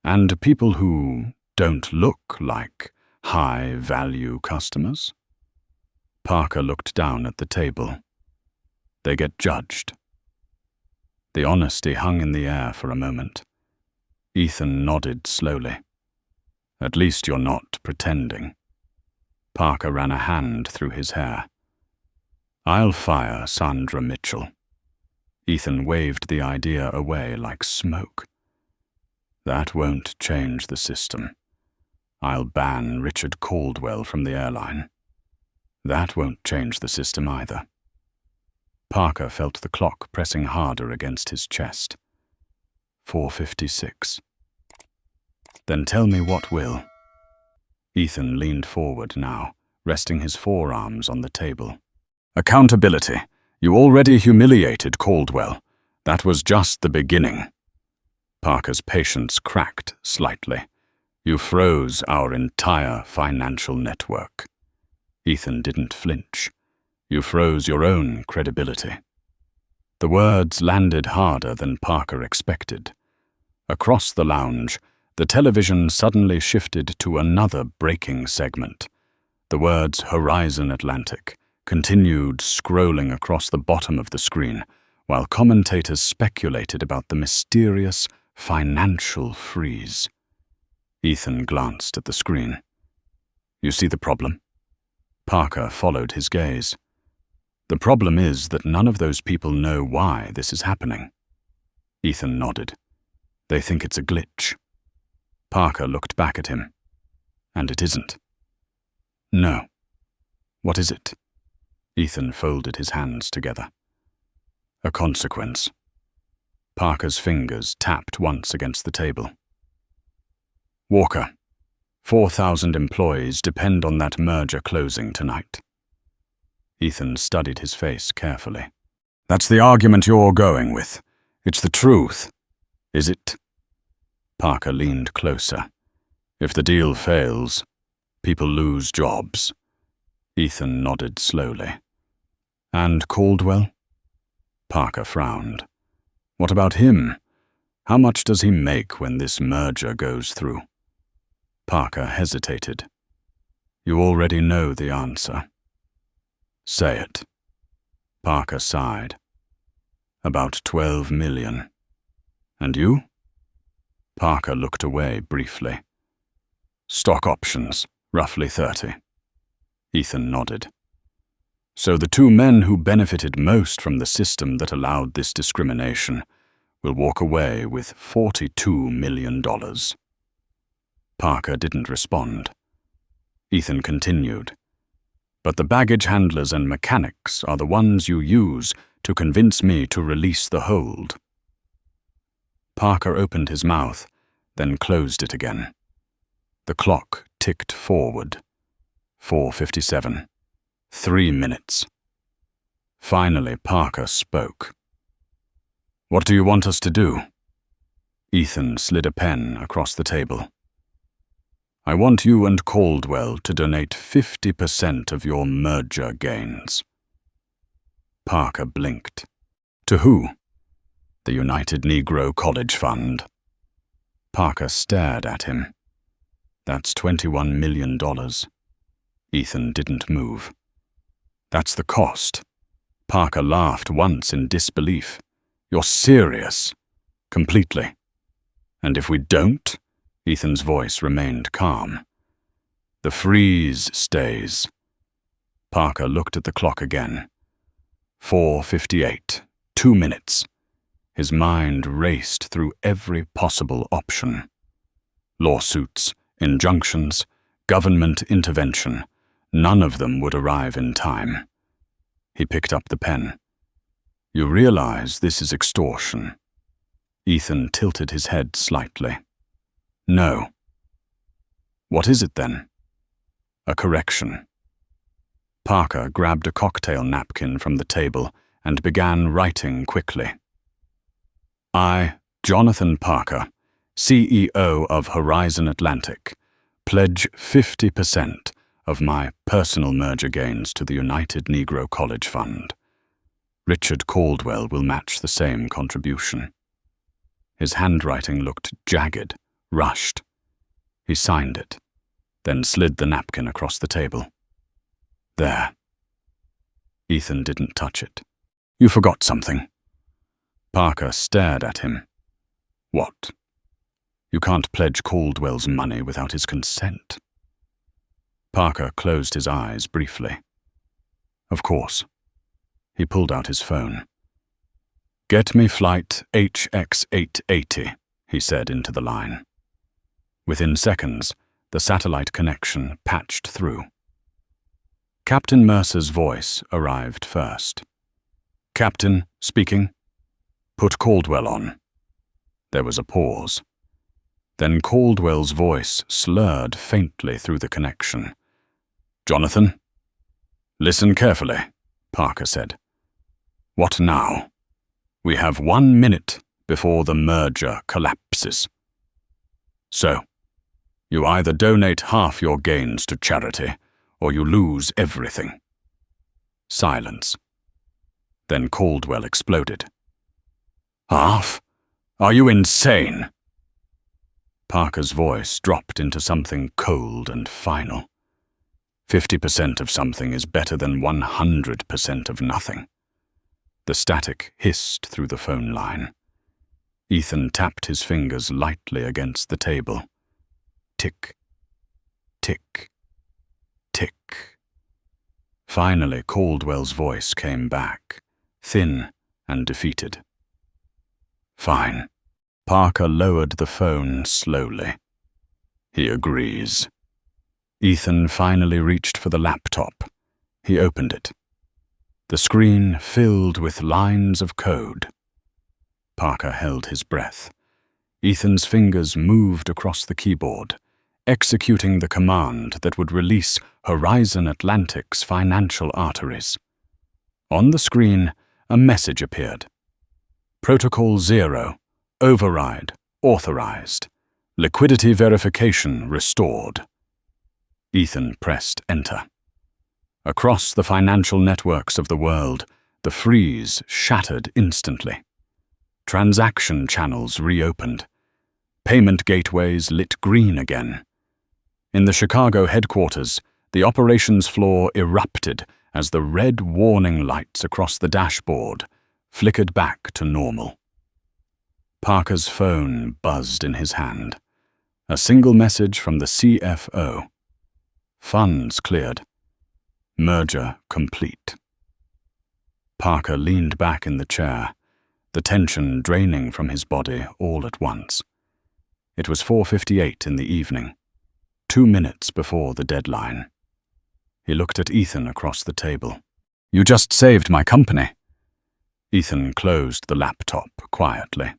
Speaker 1: And people who don't look like high-value customers? Parker looked down at the table. They get judged. The honesty hung in the air for a moment. Ethan nodded slowly. At least you're not pretending. Parker ran a hand through his hair. I'll fire Sandra Mitchell. Ethan waved the idea away like smoke. That won't change the system. I'll ban Richard Caldwell from the airline. That won't change the system either. Parker felt the clock pressing harder against his chest. 4:56. Then tell me what will. Ethan leaned forward now, resting his forearms on the table. Accountability. You already humiliated Caldwell. That was just the beginning. Parker's patience cracked slightly. You froze our entire financial network. Ethan didn't flinch. You froze your own credibility. The words landed harder than Parker expected. Across the lounge, the television suddenly shifted to another breaking segment. The words Horizon Atlantic continued scrolling across the bottom of the screen, while commentators speculated about the mysterious financial freeze. Ethan glanced at the screen. You see the problem? Parker followed his gaze. The problem is that none of those people know why this is happening. Ethan nodded. They think it's a glitch. Parker looked back at him. And it isn't. No. What is it? Ethan folded his hands together. A consequence. Parker's fingers tapped once against the table. Walker, 4,000 employees depend on that merger closing tonight. Ethan studied his face carefully. That's the argument you're going with. It's the truth. Is it? Parker leaned closer. If the deal fails, people lose jobs. Ethan nodded slowly. And Caldwell? Parker frowned. What about him? How much does he make when this merger goes through? Parker hesitated. You already know the answer. Say it. Parker sighed. About 12 million. And you? Parker looked away briefly. Stock options, roughly 30. Ethan nodded. So the two men who benefited most from the system that allowed this discrimination will walk away with $42 million. Parker didn't respond. Ethan continued. But the baggage handlers and mechanics are the ones you use to convince me to release the hold. Parker opened his mouth, then closed it again. The clock ticked forward. 4:57. 3 minutes. Finally, Parker spoke. What do you want us to do? Ethan slid a pen across the table. I want you and Caldwell to donate 50% of your merger gains. Parker blinked. To who? The United Negro College Fund. Parker stared at him. That's $21 million. Ethan didn't move. That's the cost. Parker laughed once in disbelief. You're serious? Completely. And if we don't? Ethan's voice remained calm. The freeze stays. Parker looked at the clock again. 4:58. 2 minutes. His mind raced through every possible option. Lawsuits, injunctions, government intervention. None of them would arrive in time. He picked up the pen. You realize this is extortion. Ethan tilted his head slightly. No. What is it then? A correction. Parker grabbed a cocktail napkin from the table and began writing quickly. I, Jonathan Parker, CEO of Horizon Atlantic, pledge 50% of my personal merger gains to the United Negro College Fund. Richard Caldwell will match the same contribution. His handwriting looked jagged, rushed. He signed it, then slid the napkin across the table. There. Ethan didn't touch it. You forgot something. Parker stared at him. What? You can't pledge Caldwell's money without his consent. Parker closed his eyes briefly. Of course. He pulled out his phone. Get me flight HX880, he said into the line. Within seconds, the satellite connection patched through. Captain Mercer's voice arrived first. Captain, speaking. Put Caldwell on. There was a pause. Then Caldwell's voice slurred faintly through the connection. Jonathan? Listen carefully, Parker said. What now? We have 1 minute before the merger collapses. So, you either donate half your gains to charity, or you lose everything. Silence. Then Caldwell exploded. Half? Are you insane? Parker's voice dropped into something cold and final. 50% of something is better than 100% of nothing. The static hissed through the phone line. Ethan tapped his fingers lightly against the table. Tick, tick, tick. Finally, Caldwell's voice came back, thin and defeated. Fine. Parker lowered the phone slowly. He agrees. Ethan finally reached for the laptop. He opened it. The screen filled with lines of code. Parker held his breath. Ethan's fingers moved across the keyboard, executing the command that would release Horizon Atlantic's financial arteries. On the screen, a message appeared. Protocol 0. Override authorized. Liquidity verification restored. Ethan pressed enter. Across the financial networks of the world, the freeze shattered instantly. Transaction channels reopened. Payment gateways lit green again. In the Chicago headquarters, the operations floor erupted as the red warning lights across the dashboard flickered back to normal. Parker's phone buzzed in his hand. A single message from the CFO. Funds cleared. Merger complete. Parker leaned back in the chair, the tension draining from his body all at once. It was 4:58 in the evening, 2 minutes before the deadline. He looked at Ethan across the table. You just saved my company. Ethan closed the laptop quietly.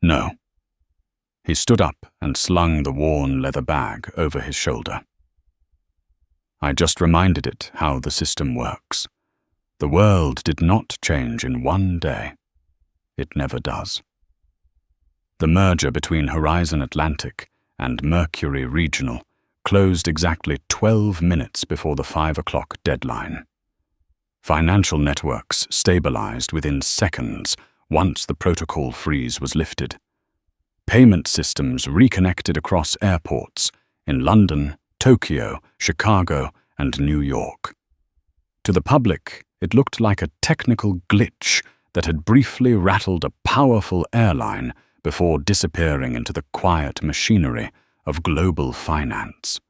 Speaker 1: No. He stood up and slung the worn leather bag over his shoulder. I just reminded it how the system works. The world did not change in 1 day. It never does. The merger between Horizon Atlantic and Mercury Regional closed exactly 12 minutes before the 5 o'clock deadline. Financial networks stabilized within seconds once the protocol freeze was lifted. Payment systems reconnected across airports in London, Tokyo, Chicago, and New York. To the public, it looked like a technical glitch that had briefly rattled a powerful airline before disappearing into the quiet machinery of global finance.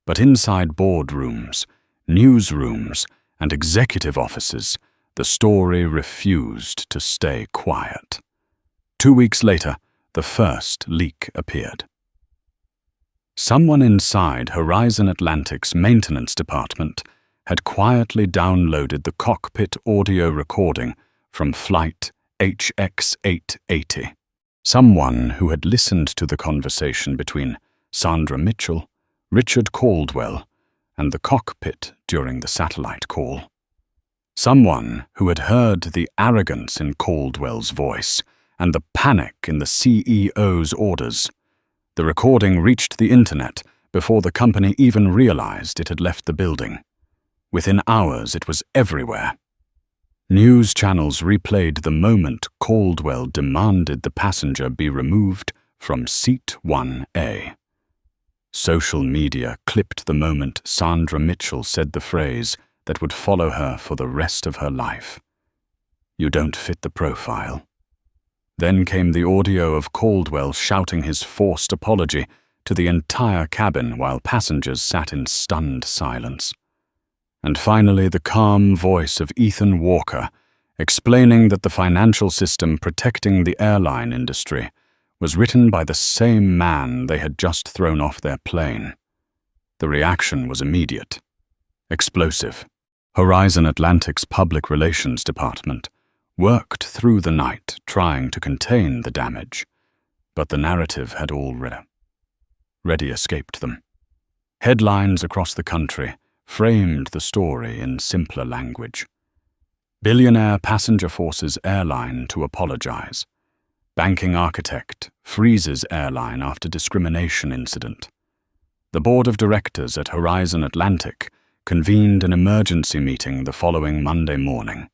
Speaker 1: But inside boardrooms, newsrooms, and executive offices, the story refused to stay quiet. 2 weeks later, the first leak appeared. Someone inside Horizon Atlantic's maintenance department had quietly downloaded the cockpit audio recording from flight HX880. Someone who had listened to the conversation between Sandra Mitchell, Richard Caldwell, and the Cockpit during the satellite call. Someone who had heard the arrogance in Caldwell's voice and the panic in the CEO's orders. The recording reached the internet before the company even realized it had left the building. Within hours, it was everywhere. News channels replayed the moment Caldwell demanded the passenger be removed from seat 1A. Social media clipped the moment Sandra Mitchell said the phrase that would follow her for the rest of her life. "You don't fit the profile." Then came the audio of Caldwell shouting his forced apology to the entire cabin while passengers sat in stunned silence. And finally, the calm voice of Ethan Walker explaining that the financial system protecting the airline industry was written by the same man they had just thrown off their plane. The reaction was immediate, explosive. Horizon Atlantic's public relations department worked through the night trying to contain the damage, but the narrative had already escaped them. Headlines across the country framed the story in simpler language. Billionaire passenger forces airline to apologize. Banking architect freezes airline after discrimination incident. The board of directors at Horizon Atlantic convened an emergency meeting the following Monday morning.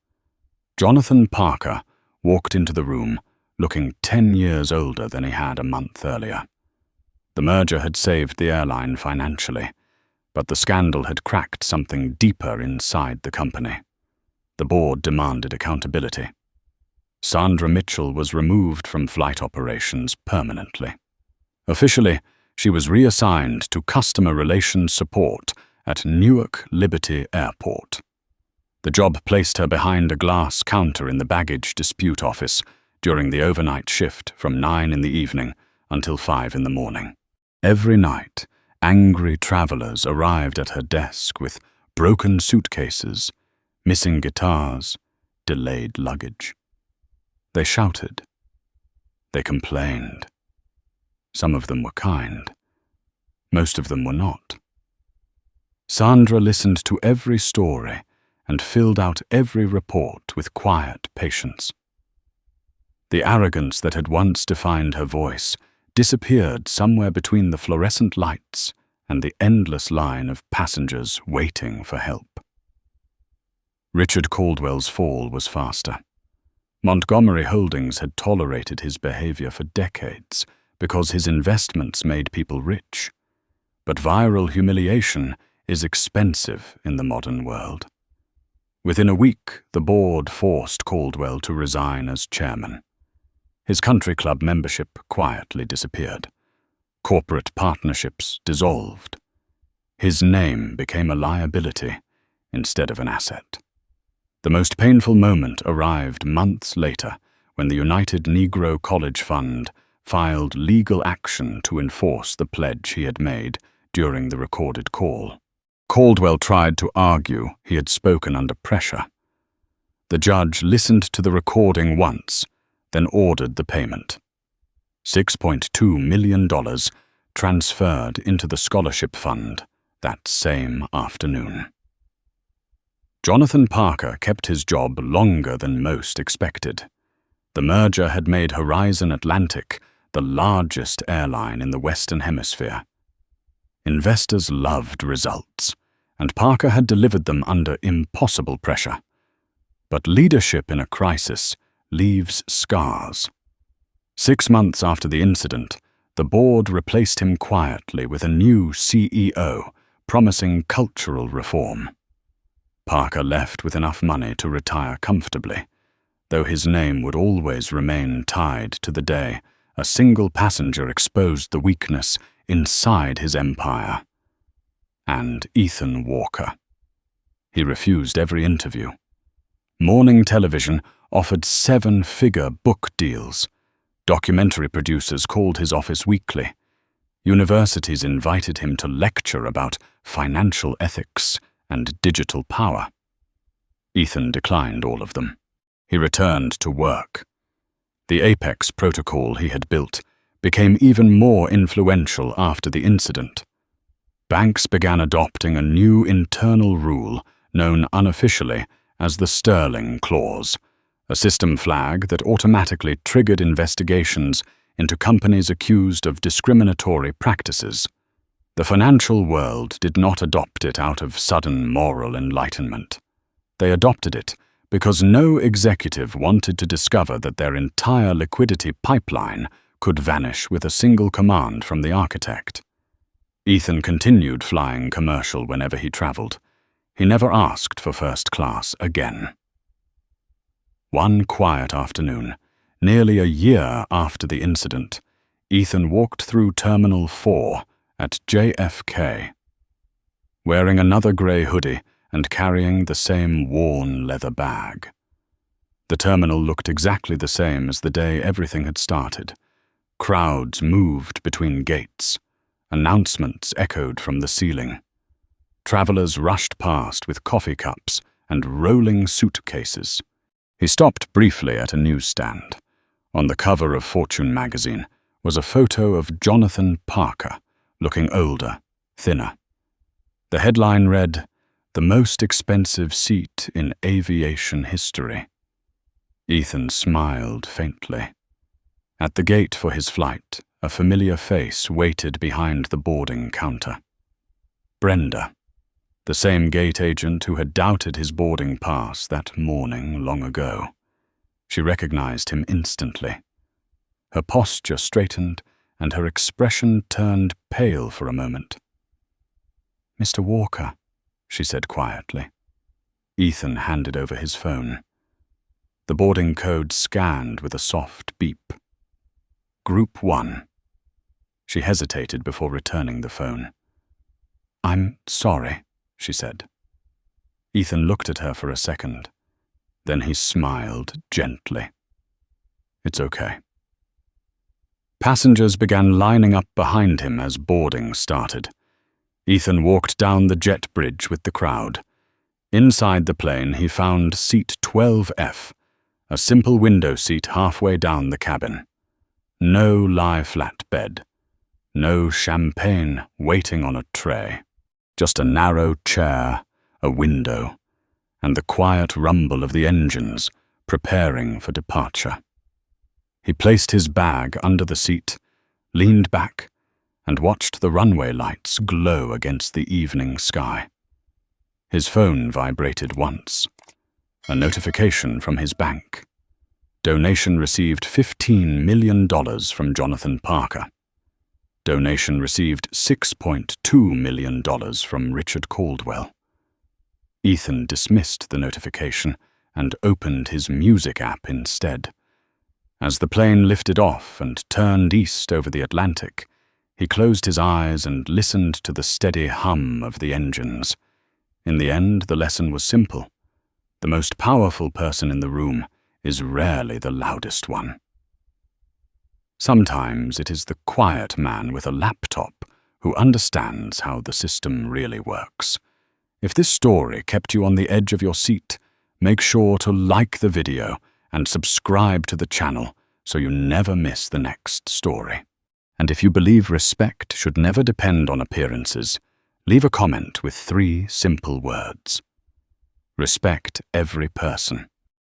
Speaker 1: Jonathan Parker walked into the room looking 10 years older than he had a month earlier. The merger had saved the airline financially, but the scandal had cracked something deeper inside the company. The board demanded accountability. Sandra Mitchell was removed from flight operations permanently. Officially, she was reassigned to customer relations support at Newark Liberty Airport. The job placed her behind a glass counter in the baggage dispute office during the overnight shift from 9 in the evening until 5 in the morning. Every night, angry travelers arrived at her desk with broken suitcases, missing guitars, delayed luggage. They shouted. They complained. Some of them were kind. Most of them were not. Sandra listened to every story and filled out every report with quiet patience. The arrogance that had once defined her voice disappeared somewhere between the fluorescent lights and the endless line of passengers waiting for help. Richard Caldwell's fall was faster. Montgomery Holdings had tolerated his behavior for decades because his investments made people rich. But viral humiliation is expensive in the modern world. Within a week, the board forced Caldwell to resign as chairman. His country club membership quietly disappeared. Corporate partnerships dissolved. His name became a liability instead of an asset. The most painful moment arrived months later when the United Negro College Fund filed legal action to enforce the pledge he had made during the recorded call. Caldwell tried to argue he had spoken under pressure. The judge listened to the recording once, then ordered the payment. $6.2 million transferred into the scholarship fund that same afternoon. Jonathan Parker kept his job longer than most expected. The merger had made Horizon Atlantic the largest airline in the Western Hemisphere. Investors loved results, and Parker had delivered them under impossible pressure. But leadership in a crisis leaves scars. 6 months after the incident, the board replaced him quietly with a new CEO, promising cultural reform. Parker left with enough money to retire comfortably, though his name would always remain tied to the day a single passenger exposed the weakness inside his empire. And Ethan Walker. He refused every interview. Morning television offered 7-figure book deals. Documentary producers called his office weekly. Universities invited him to lecture about financial ethics and digital power. Ethan declined all of them. He returned to work. The Apex protocol he had built became even more influential after the incident. Banks began adopting a new internal rule known unofficially as the Sterling Clause, a system flag that automatically triggered investigations into companies accused of discriminatory practices. The financial world did not adopt it out of sudden moral enlightenment. They adopted it because no executive wanted to discover that their entire liquidity pipeline could vanish with a single command from the architect. Ethan continued flying commercial whenever he traveled. He never asked for first class again. One quiet afternoon, nearly a year after the incident, Ethan walked through Terminal 4 at JFK. Wearing another grey hoodie and carrying the same worn leather bag. The terminal looked exactly the same as the day everything had started. Crowds moved between gates. Announcements echoed from the ceiling. Travelers rushed past with coffee cups and rolling suitcases. He stopped briefly at a newsstand. On the cover of Fortune magazine was a photo of Jonathan Parker, looking older, thinner. The headline read, "The most expensive seat in aviation history." Ethan smiled faintly. At the gate for his flight, a familiar face waited behind the boarding counter. Brenda, the same gate agent who had doubted his boarding pass that morning long ago. She recognized him instantly. Her posture straightened, and her expression turned pale for a moment. "Mr. Walker," she said quietly. Ethan handed over his phone. The boarding code scanned with a soft beep. Group 1. She hesitated before returning the phone. "I'm sorry," she said. Ethan looked at her for a second. Then he smiled gently. "It's okay." Passengers began lining up behind him as boarding started. Ethan walked down the jet bridge with the crowd. Inside the plane, he found seat 12F, a simple window seat halfway down the cabin. No lie-flat bed. No champagne waiting on a tray. Just a narrow chair, a window, and the quiet rumble of the engines preparing for departure. He placed his bag under the seat, leaned back, and watched the runway lights glow against the evening sky. His phone vibrated once. A notification from his bank. Donation received $15 million from Jonathan Parker. Donation received $6.2 million from Richard Caldwell. Ethan dismissed the notification and opened his music app instead. As the plane lifted off and turned east over the Atlantic, he closed his eyes and listened to the steady hum of the engines. In the end, the lesson was simple. The most powerful person in the room is rarely the loudest one. Sometimes it is the quiet man with a laptop who understands how the system really works. If this story kept you on the edge of your seat, make sure to like the video and subscribe to the channel so you never miss the next story. And if you believe respect should never depend on appearances, leave a comment with 3 simple words. Respect every person.